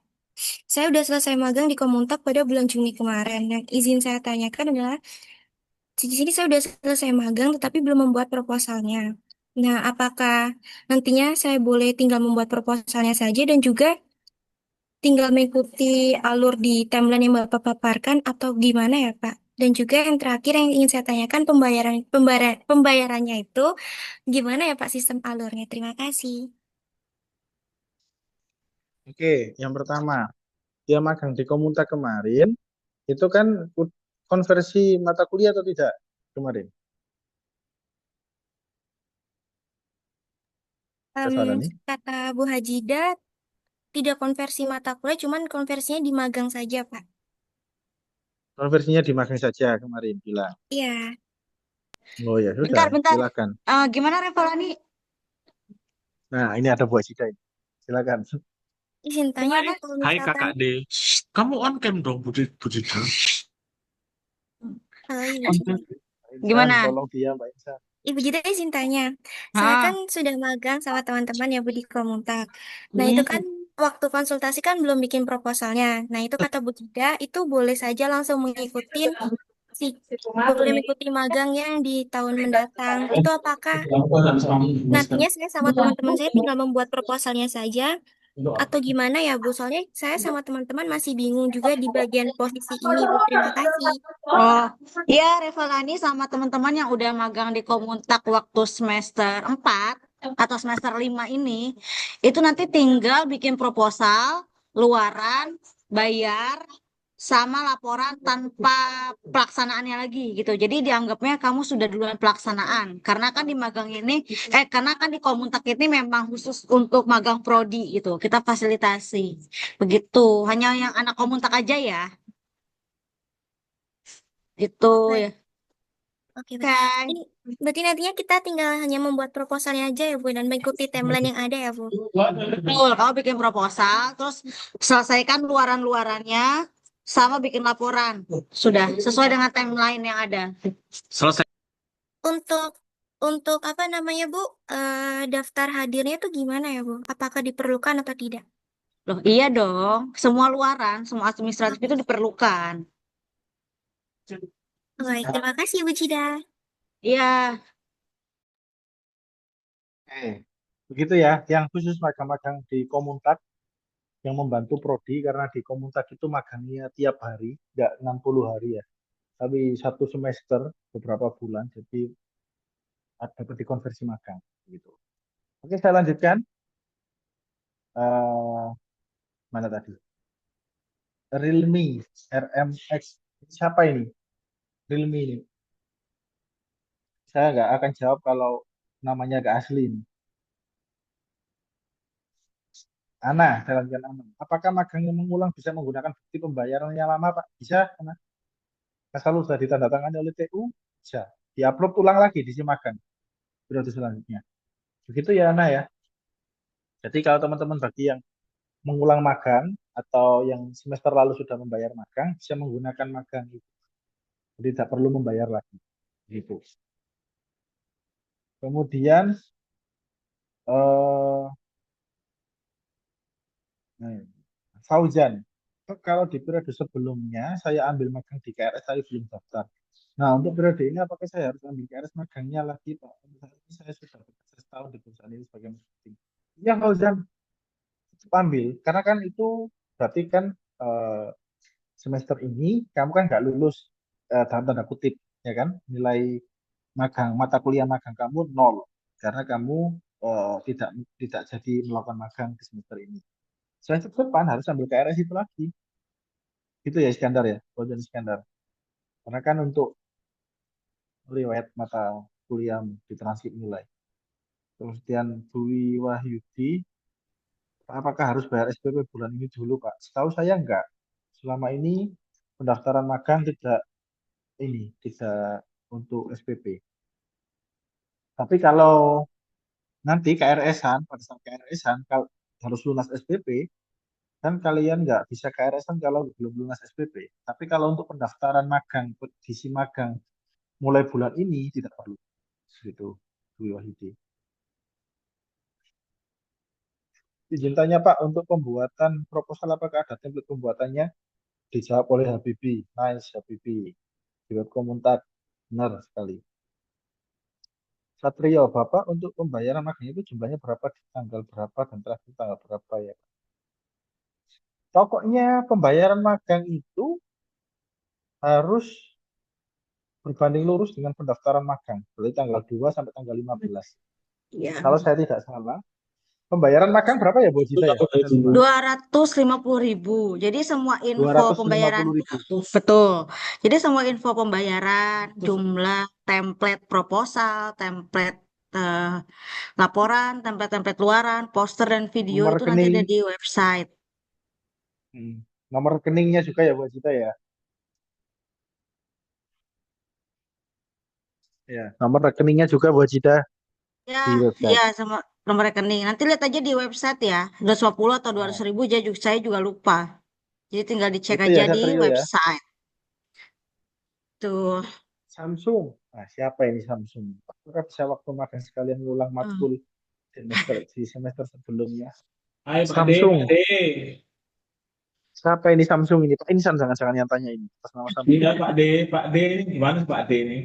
[SPEAKER 7] Saya udah selesai magang di Komuntak pada bulan Juni kemarin. Yang izin saya tanyakan adalah, di sini saya udah selesai magang tetapi belum membuat proposalnya. Nah, apakah nantinya saya boleh tinggal membuat proposalnya saja dan juga tinggal mengikuti alur di timeline yang Bapak paparkan atau gimana ya, Pak? Dan juga yang terakhir yang ingin saya tanyakan pembayarannya itu gimana ya, Pak, sistem alurnya? Terima kasih.
[SPEAKER 2] Oke, yang pertama, dia magang di Komunta kemarin, itu kan konversi mata kuliah atau tidak kemarin? Revalani?
[SPEAKER 7] Kata Bu Hajida, tidak konversi mata kuliah, cuman konversinya di magang saja, Pak.
[SPEAKER 2] Konversinya di magang saja kemarin bilang.
[SPEAKER 7] Iya.
[SPEAKER 2] Oh ya
[SPEAKER 5] Bentar,
[SPEAKER 2] sudah,
[SPEAKER 5] bentar.
[SPEAKER 2] silakan.
[SPEAKER 5] Gimana Revalani?
[SPEAKER 2] Nah, ini ada Bu Sida ini. Silakan.
[SPEAKER 7] Izin tanya, Bu, kalau
[SPEAKER 8] Hai
[SPEAKER 7] misalkan
[SPEAKER 8] kakak D, kamu on cam dong, Budi.
[SPEAKER 7] Ibu
[SPEAKER 2] On
[SPEAKER 7] Jida.
[SPEAKER 2] cam. Mbak Insan,
[SPEAKER 5] Gimana?
[SPEAKER 2] tolong dia Mbak Insan.
[SPEAKER 7] Ibu Jida izin tanya. Saya kan sudah magang sama teman-teman ya Bu di Komuntak. Nah itu kan waktu konsultasi kan belum bikin proposalnya. Nah itu kata Bu Jida itu boleh saja langsung mengikuti boleh mengikuti magang yang di tahun mendatang. Itu apakah nantinya saya sama teman-teman saya tinggal membuat proposalnya saja atau gimana ya Bu? Soalnya saya sama teman-teman masih bingung juga di bagian posisi ini Bu. Terima kasih.
[SPEAKER 5] Oh, iya Revalani sama teman-teman yang udah magang di Komuntak waktu semester 4 atau semester 5 ini, itu nanti tinggal bikin proposal, luaran, bayar, sama laporan tanpa pelaksanaannya lagi gitu. Jadi dianggapnya kamu sudah duluan pelaksanaan. Karena kan di magang ini, karena kan di Komuntak ini memang khusus untuk magang prodi gitu. Kita fasilitasi. Begitu. Hanya yang anak Komuntak aja ya. Gitu
[SPEAKER 7] Baik.
[SPEAKER 5] ya.
[SPEAKER 7] Oke,
[SPEAKER 5] Oke.
[SPEAKER 7] Ini berarti nantinya kita tinggal hanya membuat proposalnya aja ya Bu dan mengikuti timeline yang ada ya Bu.
[SPEAKER 5] Betul, kamu bikin proposal, terus selesaikan luaran-luarannya, sama bikin laporan. Sudah, sesuai dengan timeline yang ada.
[SPEAKER 8] Selesai.
[SPEAKER 7] Untuk apa namanya Bu? Daftar hadirnya tuh gimana ya Bu? Apakah diperlukan atau tidak?
[SPEAKER 5] Loh, iya dong. Semua luaran, semua administratif itu diperlukan.
[SPEAKER 7] Baik, terima kasih Bu Cida.
[SPEAKER 5] Iya,
[SPEAKER 2] Oke. Begitu ya, yang khusus magang-magang di Komuntak yang membantu prodi karena di Komuntak itu magangnya tiap hari, nggak 60 hari ya. Tapi satu semester beberapa bulan, jadi dapat dikonversi magang gitu. Oke, saya lanjutkan. Eh mana tadi? Realme RMX. Siapa ini? Realme ini. Saya nggak akan jawab kalau namanya nggak asli ini. Ana, saya lanjutkan Ana. Apakah magang yang mengulang bisa menggunakan bukti pembayaran yang lama, Pak? Bisa, Ana. Asal sudah ditandatangani oleh TU, bisa. Diupload ulang lagi di si magang. Periode selanjutnya. Begitu ya, Ana ya. Jadi kalau teman-teman bagi yang mengulang magang atau yang semester lalu sudah membayar magang, bisa menggunakan magang itu. Jadi tidak perlu membayar lagi. Gitu. Kemudian eh nah, Fauzan, kalau di periode sebelumnya saya ambil magang di KRS saya belum daftar. Nah, untuk periode ini apakah saya harus ambil KRS magangnya lagi, Pak? Untuk saat ini saya sudah bekerja setahun di perusahaan ini sebagai marketing. Iya, Fauzan, tetap ambil. Karena kan itu berarti kan eh, semester ini kamu kan nggak lulus dalam tanda kutip, ya kan? Nilai magang, mata kuliah magang kamu nol. Karena kamu tidak tidak jadi melakukan magang di semester ini. Semester depan harus ambil KRS itu lagi. Itu ya Iskandar ya, Fauzan Iskandar. Karena kan untuk riwayat mata kuliah di transkrip nilai. Kemudian Dwi Wahyudi, apakah harus bayar SPP bulan ini dulu, Pak? Setahu saya enggak. Selama ini pendaftaran magang tidak untuk SPP. Tapi kalau nanti KRS-an, pada saat KRS-an, kalau harus lunas SPP, kan kalian nggak bisa KRS-an kalau belum lunas SPP. Tapi kalau untuk pendaftaran magang, petisi magang mulai bulan ini tidak perlu. Gitu, Dwi Wahyudi. Izin tanya Pak, untuk pembuatan proposal apakah ada template pembuatannya? Dijawab oleh Habibie. Nice Habibie. Di web Komuntak. Benar sekali. Satrio, Bapak untuk pembayaran magang itu jumlahnya berapa di tanggal berapa dan terakhir tanggal berapa ya? Pokoknya pembayaran magang itu harus berbanding lurus dengan pendaftaran magang. Dari tanggal 2 sampai tanggal 15.
[SPEAKER 5] iya.
[SPEAKER 2] Kalau saya tidak salah, Pembayaran magang berapa ya, Bu Jita ya? Saya lupa.
[SPEAKER 9] 250.000. Jadi semua info pembayaran
[SPEAKER 2] 250.000.
[SPEAKER 9] betul. Jadi semua info pembayaran, jumlah, template proposal, template laporan, template-template luaran, poster dan video
[SPEAKER 2] Nomor
[SPEAKER 9] itu nanti ada
[SPEAKER 2] rekening,
[SPEAKER 9] di website.
[SPEAKER 2] nomor rekeningnya juga ya, Bu Jita ya. Ya, nomor rekeningnya juga, Bu Jita,
[SPEAKER 9] Ya,
[SPEAKER 2] di website.
[SPEAKER 9] ya sama nomor rekening. Nanti lihat aja di website ya. 250 atau 200.000 saya juga lupa. Jadi tinggal dicek
[SPEAKER 2] Itu
[SPEAKER 9] aja
[SPEAKER 2] ya,
[SPEAKER 9] di
[SPEAKER 2] Satrio ya.
[SPEAKER 9] website. Tuh.
[SPEAKER 2] Samsung. Nah, siapa ini Samsung? Apakah bisa waktu magang sekalian ngulang matkul di semester sebelumnya?
[SPEAKER 8] Hai Pak D,
[SPEAKER 2] Samsung.
[SPEAKER 8] Pak D.
[SPEAKER 2] Siapa ini Samsung ini? Pak Insan jangan-jangan yang tanya ini. Atas nama Samsung.
[SPEAKER 8] Iya Pak D, Pak D ini gimana sih Pak D ini?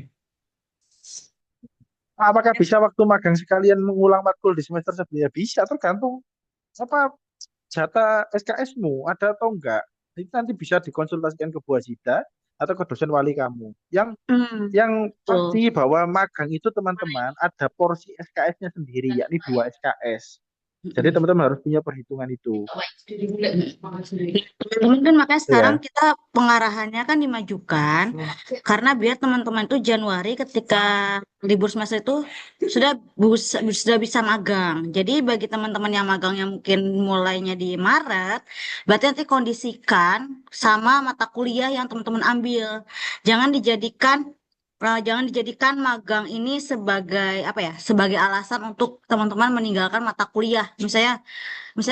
[SPEAKER 2] Apakah bisa waktu magang sekalian mengulang matkul di semester sebelumnya? Bisa, tergantung apa jatah SKS-mu ada atau enggak. Itu nanti bisa dikonsultasikan ke Bu Azida atau ke dosen wali kamu. Yang pasti bahwa magang itu teman-teman ada porsi SKS-nya sendiri, yakni 2 SKS. Jadi teman-teman harus punya perhitungan itu.
[SPEAKER 9] Teman-teman kan makanya sekarang kita pengarahannya kan dimajukan karena biar teman-teman itu Januari ketika libur semester itu sudah bisa magang. Jadi bagi teman-teman yang magangnya mungkin mulainya di Maret, berarti nanti kondisikan sama mata kuliah yang teman-teman ambil. Jangan dijadikan magang ini sebagai apa ya? Sebagai alasan untuk teman-teman meninggalkan mata kuliah. Misalnya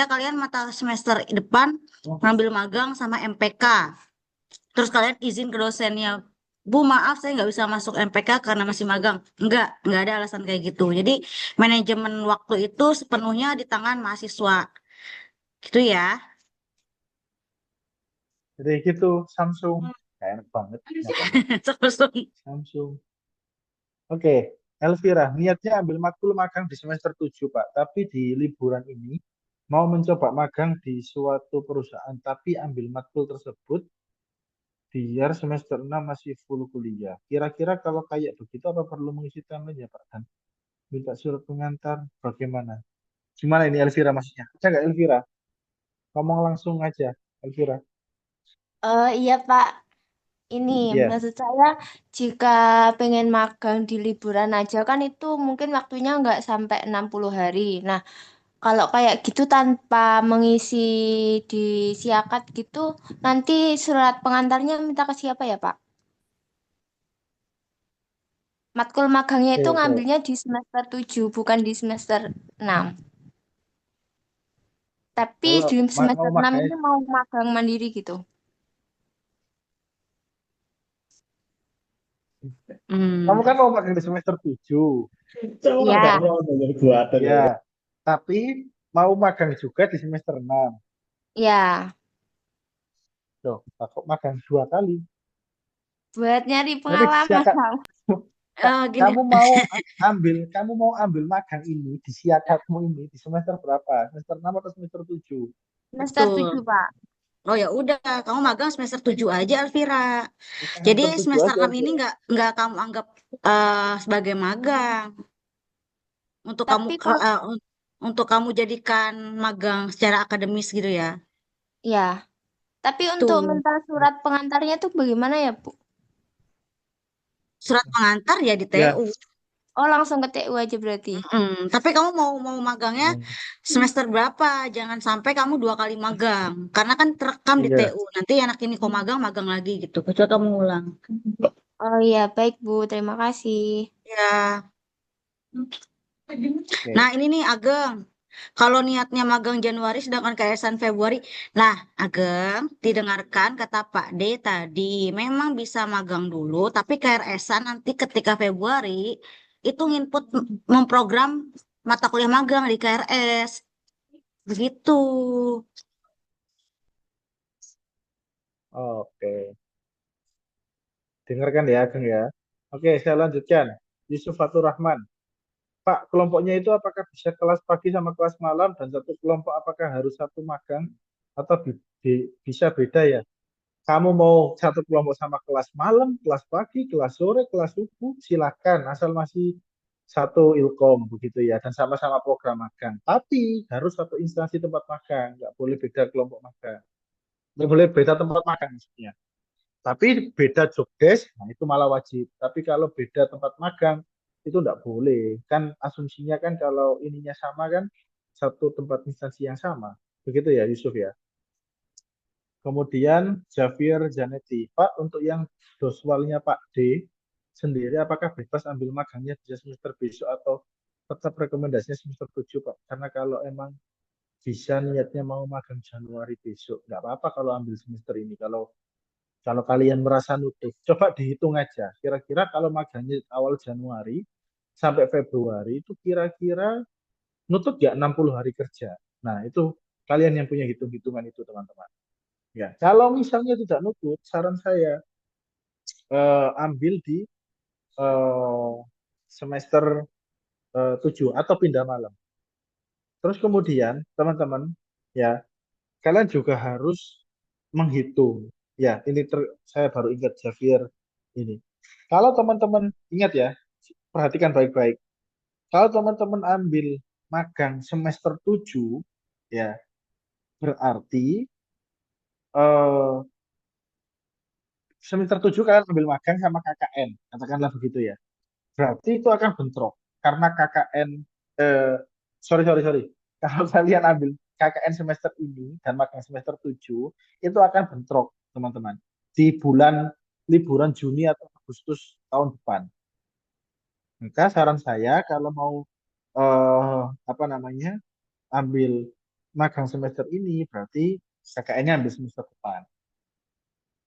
[SPEAKER 9] kalian mata semester depan ngambil magang sama MPK. Terus kalian izin ke dosennya, Bu, maaf saya nggak bisa masuk MPK karena masih magang. Nggak ada alasan kayak gitu. Jadi manajemen waktu itu sepenuhnya di tangan mahasiswa. Gitu ya.
[SPEAKER 2] Jadi gitu Samsung. Kayak enak banget. Samsung. Oke, Elvira, niatnya ambil matkul magang di semester 7, Pak. Tapi di liburan ini mau mencoba magang di suatu perusahaan, tapi ambil matkul tersebut biar semester 6 masih full kuliah. Kira-kira kalau kayak begitu apa perlu mengisi timeline ya, Pak? Dan minta surat pengantar bagaimana? Gimana ini Elvira maksudnya? Ada nggak Elvira? Ngomong langsung aja, Elvira.
[SPEAKER 7] Iya Pak, ini
[SPEAKER 2] Iya.
[SPEAKER 7] maksud saya jika pengen magang di liburan aja kan itu mungkin waktunya nggak sampai 60 hari. Nah, kalau kayak gitu tanpa mengisi di siakat gitu, nanti surat pengantarnya minta ke siapa ya Pak? Matkul magangnya itu
[SPEAKER 2] Oke, oke.
[SPEAKER 7] ngambilnya di semester 7, bukan di semester 6. Tapi
[SPEAKER 2] Kalau
[SPEAKER 7] di semester
[SPEAKER 2] mau
[SPEAKER 7] 6
[SPEAKER 2] magang,
[SPEAKER 7] ini mau magang mandiri gitu.
[SPEAKER 2] kamu kan mau magang di semester 7.
[SPEAKER 7] Ya,
[SPEAKER 2] Ya, tapi mau magang juga di semester 6.
[SPEAKER 7] ya.
[SPEAKER 2] Loh, kok magang 2 kali?
[SPEAKER 7] Buat nyari
[SPEAKER 2] Tapi
[SPEAKER 7] pengalaman. Gini.
[SPEAKER 2] kamu mau ambil magang ini di siakatmu ini di semester berapa? Semester 6 atau semester 7?
[SPEAKER 7] Semester
[SPEAKER 9] Betul.
[SPEAKER 7] 7, Pak.
[SPEAKER 9] Oh ya udah, kamu magang semester 7 aja, Alvira. Jadi
[SPEAKER 2] Semester 7
[SPEAKER 9] semester
[SPEAKER 2] aja,
[SPEAKER 9] 6 ini nggak kamu anggap sebagai magang. Untuk kamu
[SPEAKER 7] Tapi kalau
[SPEAKER 9] untuk kamu jadikan magang secara akademis gitu ya.
[SPEAKER 7] ya, tapi untuk
[SPEAKER 9] Tuh,
[SPEAKER 7] minta surat pengantarnya tuh bagaimana ya, Bu?
[SPEAKER 9] surat pengantar ya di
[SPEAKER 2] Ya.
[SPEAKER 9] TU.
[SPEAKER 7] Oh, langsung ke TU aja berarti.
[SPEAKER 9] Tapi kamu mau magangnya semester berapa? Jangan sampai kamu 2 kali magang. Karena kan terekam di
[SPEAKER 2] Iya.
[SPEAKER 9] TU. Nanti anak ini kok magang lagi gitu. Kecuali kamu ulang.
[SPEAKER 7] Oh iya, baik Bu, terima kasih.
[SPEAKER 9] Ya.
[SPEAKER 2] Oke.
[SPEAKER 9] Nah ini nih Ageng. Kalau niatnya magang Januari sedangkan KRS-an Februari. Nah Ageng, didengarkan kata Pak D tadi. Memang bisa magang dulu. Tapi KRS-an nanti ketika Februari itu input memprogram mata kuliah magang di KRS. Begitu.
[SPEAKER 2] Oke. Dengarkan ya, Ageng ya. Oke, saya lanjutkan. Yusuf Fatur Rahman. Pak, kelompoknya itu apakah bisa kelas pagi sama kelas malam dan satu kelompok apakah harus satu magang atau bisa beda ya? Kamu mau satu kelompok sama kelas malam, kelas pagi, kelas sore, kelas subuh, silakan asal masih satu ilkom begitu ya, dan sama-sama program magang. Tapi harus satu instansi tempat magang, nggak boleh beda kelompok magang, nggak boleh beda tempat magang maksudnya. Tapi beda job desk, nah itu malah wajib. Tapi kalau beda tempat magang itu nggak boleh. Kan asumsinya kan kalau ininya sama kan satu tempat instansi yang sama. Begitu ya Yusuf ya. Kemudian Javier Janetti, Pak untuk yang doswalnya Pak D sendiri apakah bebas ambil magangnya di semester besok atau tetap rekomendasinya semester 7 Pak? Karena kalau emang bisa niatnya mau magang Januari besok, nggak apa-apa kalau ambil semester ini. Kalau kalian merasa nutup, coba dihitung aja. Kira-kira kalau magangnya awal Januari sampai Februari itu kira-kira nutup nggak 60 hari kerja. Nah, itu kalian yang punya hitung-hitungan itu, teman-teman. Ya, kalau misalnya tidak nutup, saran saya ambil di eh, semester 7 atau pindah malam. Terus kemudian, teman-teman, ya, kalian juga harus menghitung. Ya, ini saya baru ingat Xavier ini. Kalau teman-teman ingat ya, perhatikan baik-baik. Kalau teman-teman ambil magang semester 7, ya, berarti eh, semester 7 kalian ambil magang sama KKN, katakanlah begitu ya. Berarti itu akan bentrok karena KKN eh, sorry sorry sorry. Kalau kalian ambil KKN semester ini dan magang semester 7 itu akan bentrok, teman-teman. Di bulan liburan Juni atau Agustus tahun depan. Maka saran saya kalau mau apa namanya? Ambil magang semester ini berarti KKN-nya ambil semester depan.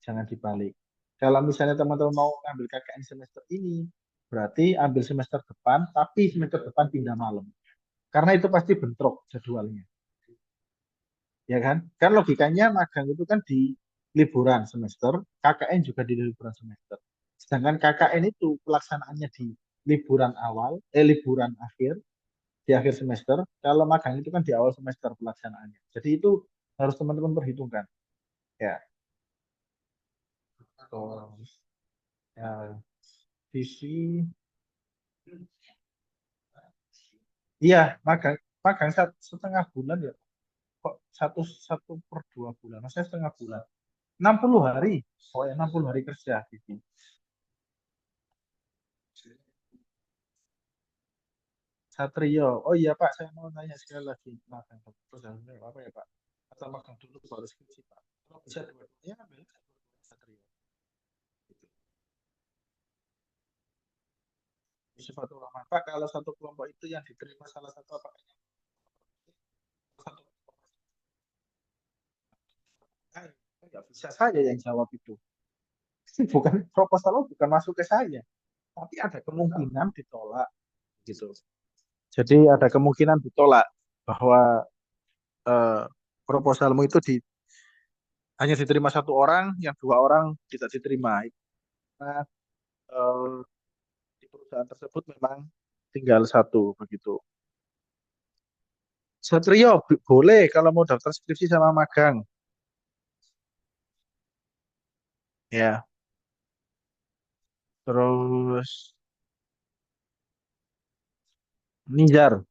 [SPEAKER 2] Jangan dibalik. Kalau misalnya teman-teman mau ngambil KKN semester ini, berarti ambil semester depan, tapi semester depan pindah malam. Karena itu pasti bentrok jadwalnya. Ya kan? Kan logikanya magang itu kan di liburan semester, KKN juga di liburan semester. Sedangkan KKN itu pelaksanaannya di liburan awal, liburan akhir, di akhir semester. Kalau magang itu kan di awal semester pelaksanaannya. Jadi itu harus teman-teman perhitungkan. Ya. Oh, ya. Visi. Iya, magang magang setengah bulan ya. Kok satu satu per 2 bulan? Maksudnya setengah bulan. 60 hari. Oh ya, 60 hari kerja gitu. Satrio. Oh iya Pak, saya mau tanya sekali lagi. Magang terus apa ya Pak? Atau magang dulu baru skripsi Pak? Kalau bisa dua-duanya ambil Satrio. Gitu. Yusuf Fatul Rahman. Pak, kalau satu kelompok itu yang diterima salah satu apa? Satu nggak bisa saya yang jawab itu. Bukan proposal bukan masuk ke saya, tapi ada kemungkinan ditolak gitu. Jadi ada kemungkinan ditolak bahwa eh, proposalmu itu hanya diterima satu orang, yang 2 orang tidak diterima. Karena eh, di perusahaan tersebut memang tinggal satu begitu. Satrio boleh kalau mau daftar skripsi sama magang, ya. Terus Nizar.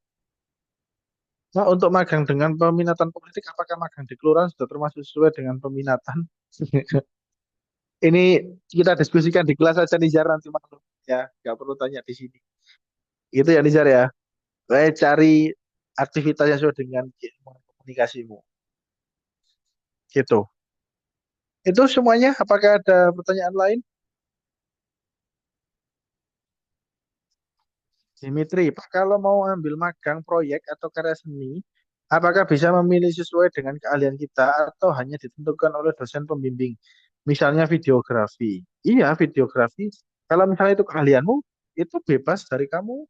[SPEAKER 2] Nah, untuk magang dengan peminatan politik, apakah magang di kelurahan sudah termasuk sesuai dengan peminatan? Ini kita diskusikan di kelas aja Nizar nanti malam ya, nggak perlu tanya di sini. Itu ya Nizar ya. Saya cari aktivitas yang sesuai dengan keilmuan komunikasimu. Gitu. Itu semuanya. Apakah ada pertanyaan lain? Dimitri, Pak, kalau mau ambil magang proyek atau karya seni, apakah bisa memilih sesuai dengan keahlian kita atau hanya ditentukan oleh dosen pembimbing? Misalnya videografi. Iya, videografi. Kalau misalnya itu keahlianmu, itu bebas dari kamu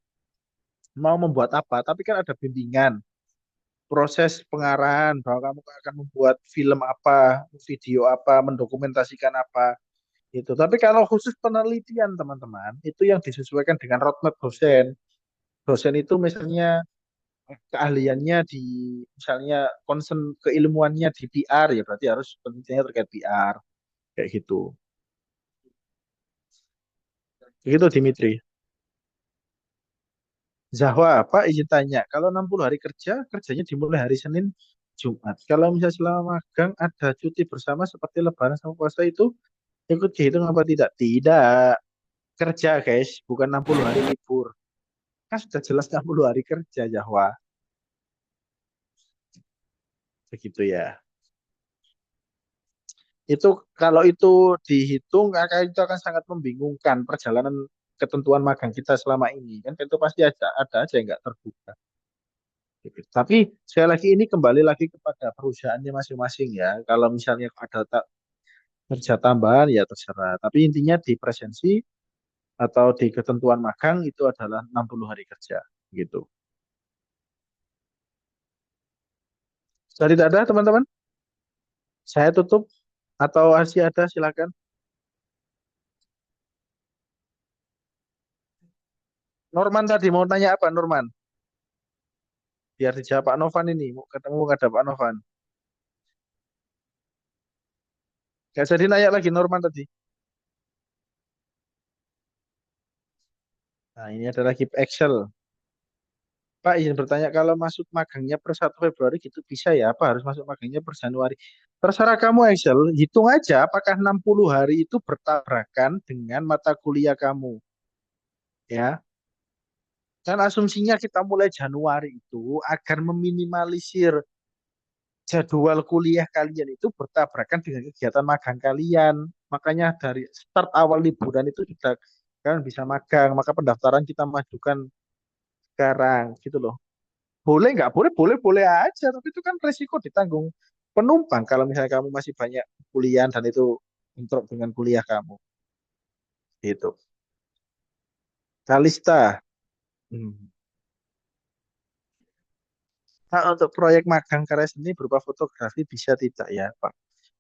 [SPEAKER 2] mau membuat apa. Tapi kan ada bimbingan, proses pengarahan bahwa kamu akan membuat film apa, video apa, mendokumentasikan apa. Itu. Tapi kalau khusus penelitian, teman-teman, itu yang disesuaikan dengan roadmap dosen. Dosen itu misalnya keahliannya di misalnya concern keilmuannya di PR ya berarti harus penelitiannya terkait PR kayak gitu. Begitu Dimitri. Zahwa, Pak izin tanya, kalau 60 hari kerja, kerjanya dimulai hari Senin, Jumat. Kalau misalnya selama magang ada cuti bersama seperti Lebaran sama puasa itu, ikut dihitung apa tidak? Tidak. Kerja, guys, bukan 60 hari libur. Kan sudah jelas 60 hari kerja, Zahwa. Begitu ya. Itu kalau itu dihitung, maka itu akan sangat membingungkan perjalanan ketentuan magang kita selama ini. Kan itu pasti ada aja yang nggak terbuka. Gitu. Tapi sekali lagi ini kembali lagi kepada perusahaannya masing-masing ya. Kalau misalnya ada kerja tambahan ya terserah. Tapi intinya di presensi atau di ketentuan magang itu adalah 60 hari kerja gitu. Sudah tidak ada teman-teman? Saya tutup atau masih ada silakan. Norman tadi mau tanya apa Norman? Biar dijawab Pak Novan ini. Mau ketemu ada Pak Novan. Gak jadi nanya lagi Norman tadi. Nah ini ada lagi Excel. Pak izin bertanya kalau masuk magangnya per 1 Februari gitu bisa ya? Apa harus masuk magangnya per Januari? Terserah kamu Excel, hitung aja apakah 60 hari itu bertabrakan dengan mata kuliah kamu. Ya, kan asumsinya kita mulai Januari itu agar meminimalisir jadwal kuliah kalian itu bertabrakan dengan kegiatan magang kalian. Makanya dari start awal liburan itu sudah kalian bisa magang, maka pendaftaran kita majukan sekarang gitu loh. Boleh nggak boleh, boleh boleh aja, tapi itu kan resiko ditanggung penumpang kalau misalnya kamu masih banyak kuliah dan itu untuk dengan kuliah kamu. Gitu. Kalista. Hmm. Nah, untuk proyek magang karya seni berupa fotografi bisa tidak ya, Pak?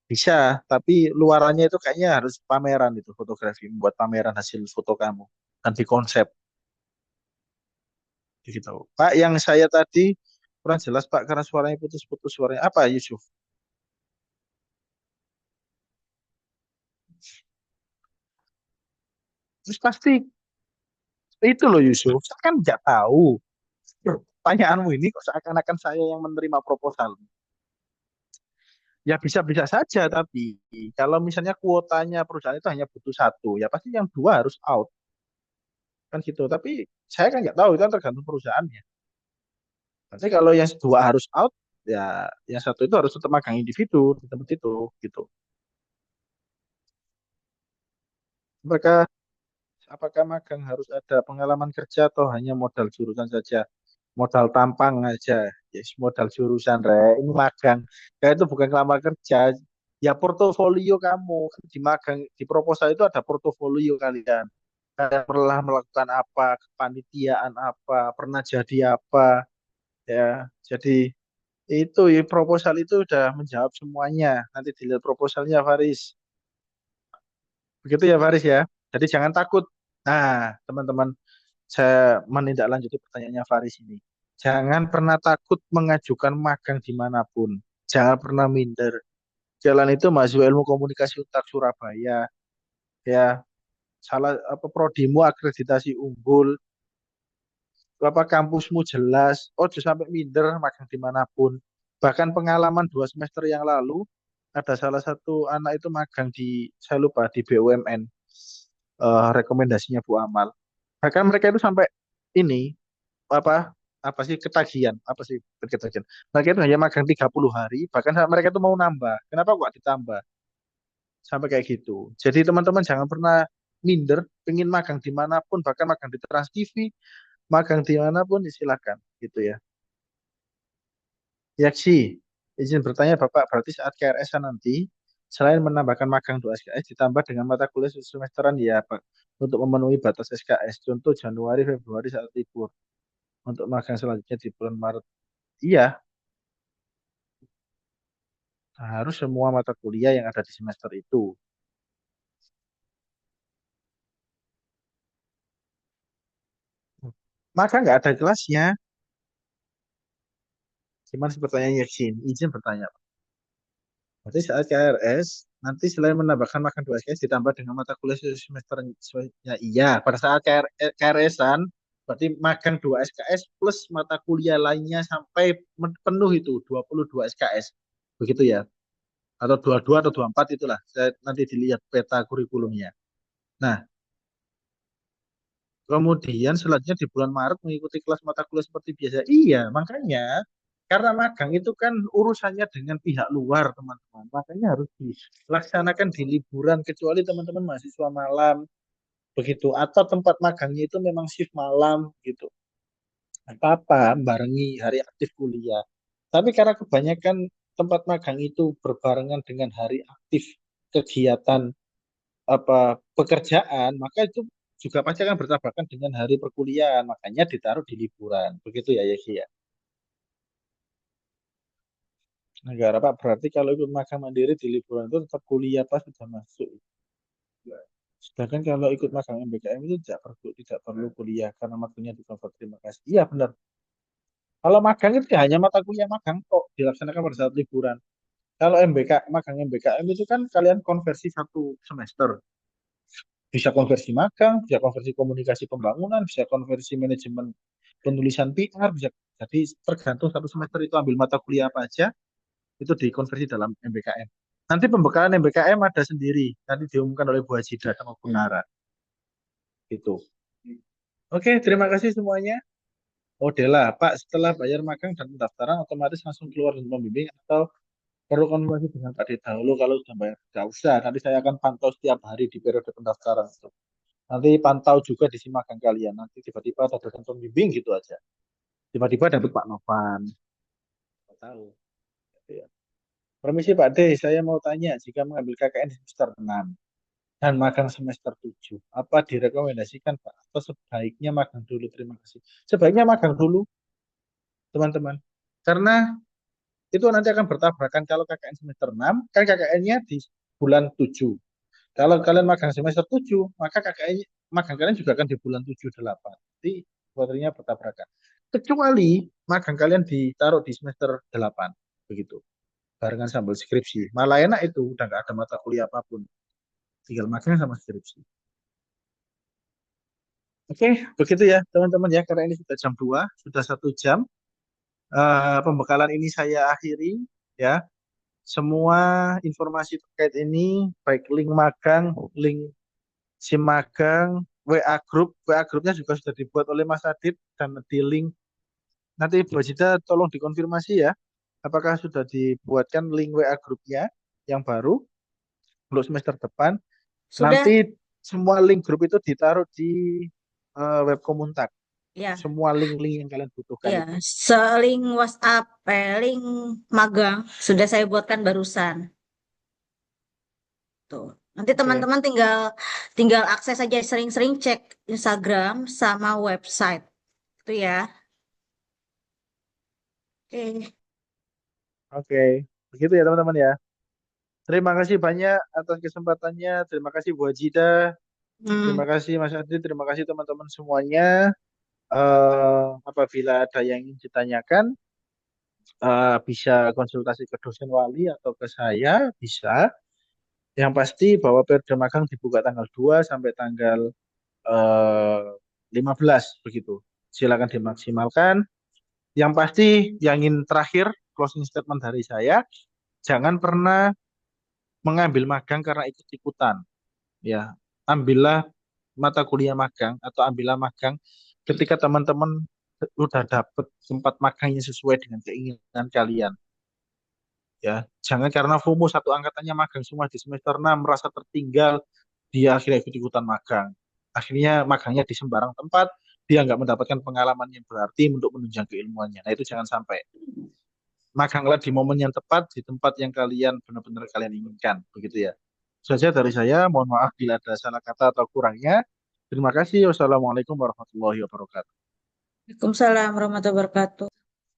[SPEAKER 2] Bisa, tapi luarannya itu kayaknya harus pameran itu fotografi, membuat pameran hasil foto kamu dan di konsep gitu. Pak, yang saya tadi kurang jelas Pak karena suaranya putus-putus suaranya apa Yusuf? Terus pasti itu loh Yusuf, saya kan nggak tahu. Pertanyaanmu ini kok seakan-akan saya yang menerima proposal. Ya bisa-bisa saja, tapi kalau misalnya kuotanya perusahaan itu hanya butuh satu, ya pasti yang dua harus out. Kan gitu. Tapi saya kan nggak tahu, itu kan tergantung perusahaannya. Nanti kalau yang dua harus out, ya yang satu itu harus tetap magang individu di tempat itu, gitu. Apakah apakah magang harus ada pengalaman kerja atau hanya modal jurusan saja? Modal tampang aja, yes, modal jurusan re. Ini magang, kayak itu bukan kelamar kerja. Ya portofolio kamu di magang di proposal itu ada portofolio kalian. Kalian pernah melakukan apa, kepanitiaan apa, pernah jadi apa, ya. Jadi itu ya, proposal itu udah menjawab semuanya. Nanti dilihat proposalnya Faris. Begitu ya Faris ya. Jadi jangan takut. Nah, teman-teman, saya menindaklanjuti pertanyaannya Faris ini. Jangan pernah takut mengajukan magang dimanapun. Jangan pernah minder. Jalan itu mahasiswa ilmu komunikasi Untak Surabaya. Ya, salah apa prodimu akreditasi unggul. Apa kampusmu jelas. Oh, jangan sampai minder magang dimanapun. Bahkan pengalaman 2 semester yang lalu, ada salah satu anak itu magang di, saya lupa, di BUMN. Rekomendasinya Bu Amal. Bahkan mereka itu sampai ini apa apa sih ketagihan apa sih ketagihan mereka itu hanya magang 30 hari bahkan mereka itu mau nambah kenapa kok ditambah sampai kayak gitu jadi teman-teman jangan pernah minder pengen magang dimanapun bahkan magang di Trans TV magang dimanapun silakan gitu ya ya sih izin bertanya Bapak berarti saat KRS nanti selain menambahkan magang 2 SKS ditambah dengan mata kuliah semesteran ya Pak untuk memenuhi batas SKS contoh Januari Februari saat libur untuk magang selanjutnya di bulan Maret. Iya, harus semua mata kuliah yang ada di semester itu. Maka nggak ada kelasnya. Gimana sih pertanyaannya Yasin? Izin bertanya. Berarti saat KRS, nanti selain menambahkan magang 2 SKS ditambah dengan mata kuliah semesternya. Iya, pada saat KRS-an, Berarti magang 2 SKS plus mata kuliah lainnya sampai penuh itu 22 SKS. Begitu ya. Atau 22 atau 24 itulah. Saya nanti dilihat peta kurikulumnya. Nah, kemudian selanjutnya di bulan Maret mengikuti kelas mata kuliah seperti biasa. Iya, makanya karena magang itu kan urusannya dengan pihak luar, teman-teman. Makanya harus dilaksanakan di liburan kecuali teman-teman mahasiswa malam begitu atau tempat magangnya itu memang shift malam gitu. Apa barengi hari aktif kuliah. Tapi karena kebanyakan tempat magang itu berbarengan dengan hari aktif kegiatan apa pekerjaan, maka itu juga pasti akan bertabrakan dengan hari perkuliahan, makanya ditaruh di liburan. Begitu ya, Yesi ya. Negara Pak, berarti kalau ikut magang mandiri di liburan itu tetap kuliah pas sudah masuk. Sedangkan kalau ikut magang MBKM itu tidak perlu kuliah karena magangnya di convert. Terima kasih. Iya benar. Kalau magang itu ya hanya mata kuliah magang kok dilaksanakan pada saat liburan. Kalau magang MBKM itu kan kalian konversi 1 semester. Bisa konversi magang, bisa konversi komunikasi pembangunan, bisa konversi manajemen penulisan PR, bisa. Jadi tergantung 1 semester itu ambil mata kuliah apa aja, itu dikonversi dalam MBKM. Nanti pembekalan MBKM ada sendiri, nanti diumumkan oleh Bu Hajida sama Bu Nara. Itu. Oke, terima kasih semuanya. Oh, Dela, Pak, setelah bayar magang dan pendaftaran otomatis langsung keluar dari pembimbing atau perlu konfirmasi dengan Pak D dahulu kalau sudah bayar? Nggak usah, nanti saya akan pantau setiap hari di periode pendaftaran. Nanti pantau juga di magang kalian. Nanti tiba-tiba ada dosen pembimbing gitu aja. Tiba-tiba dapat Pak Novan. Nggak tahu. Gitu ya. Permisi Pak D, saya mau tanya, jika mengambil KKN di semester 6 dan magang semester 7, apa direkomendasikan Pak? Atau sebaiknya magang dulu? Terima kasih. Sebaiknya magang dulu, teman-teman. Karena itu nanti akan bertabrakan kalau KKN semester 6, kan KKN-nya di bulan 7. Kalau kalian magang semester 7, maka KKN magang kalian juga akan di bulan 7 8. Jadi kuarternya bertabrakan. Kecuali magang kalian ditaruh di semester 8 begitu. Barengan sambil skripsi. Malah enak itu, udah nggak ada mata kuliah apapun. Tinggal magang sama skripsi. Oke, begitu ya teman-teman ya, karena ini sudah jam 2, sudah 1 jam. Pembekalan ini saya akhiri ya. Semua informasi terkait ini, baik link magang, link SIM magang, WA group, WA grupnya juga sudah dibuat oleh Mas Adit dan di link. Nanti Bu Ajida tolong dikonfirmasi ya, apakah sudah dibuatkan link WA grupnya yang baru untuk semester depan.
[SPEAKER 9] Sudah,
[SPEAKER 2] Nanti semua link grup itu ditaruh di web Komuntak.
[SPEAKER 9] ya,
[SPEAKER 2] Semua link-link yang kalian butuhkan
[SPEAKER 9] ya.
[SPEAKER 2] itu.
[SPEAKER 9] Selink WhatsApp, link magang sudah saya buatkan barusan. Tuh. Nanti
[SPEAKER 2] Oke.
[SPEAKER 9] teman-teman tinggal tinggal akses aja sering-sering cek Instagram sama website. Itu ya. Oke.
[SPEAKER 2] Oke, begitu ya teman-teman ya. Terima kasih banyak atas kesempatannya. Terima kasih Bu Ajida. Terima
[SPEAKER 9] Hmm.
[SPEAKER 2] kasih Mas Adit. Terima kasih teman-teman semuanya. Apabila ada yang ingin ditanyakan, bisa konsultasi ke dosen wali atau ke saya, bisa. Yang pasti bahwa periode magang dibuka tanggal 2 sampai tanggal 15 begitu. Silakan dimaksimalkan. Yang pasti yang ingin terakhir closing statement dari saya, jangan pernah mengambil magang karena ikut-ikutan. Ya, ambillah mata kuliah magang atau ambillah magang ketika teman-teman sudah dapat tempat magangnya sesuai dengan keinginan kalian. Ya, jangan karena FOMO satu angkatannya magang semua di semester 6 merasa tertinggal, dia akhirnya ikut-ikutan magang. Akhirnya magangnya di sembarang tempat, dia nggak mendapatkan pengalaman yang berarti untuk menunjang keilmuannya. Nah, itu jangan sampai. Maganglah di momen yang tepat, di tempat yang kalian benar-benar kalian inginkan. Begitu ya. Saja dari saya, mohon maaf bila ada salah kata atau kurangnya. Terima kasih. Wassalamualaikum warahmatullahi wabarakatuh.
[SPEAKER 9] Waalaikumsalam warahmatullahi wabarakatuh.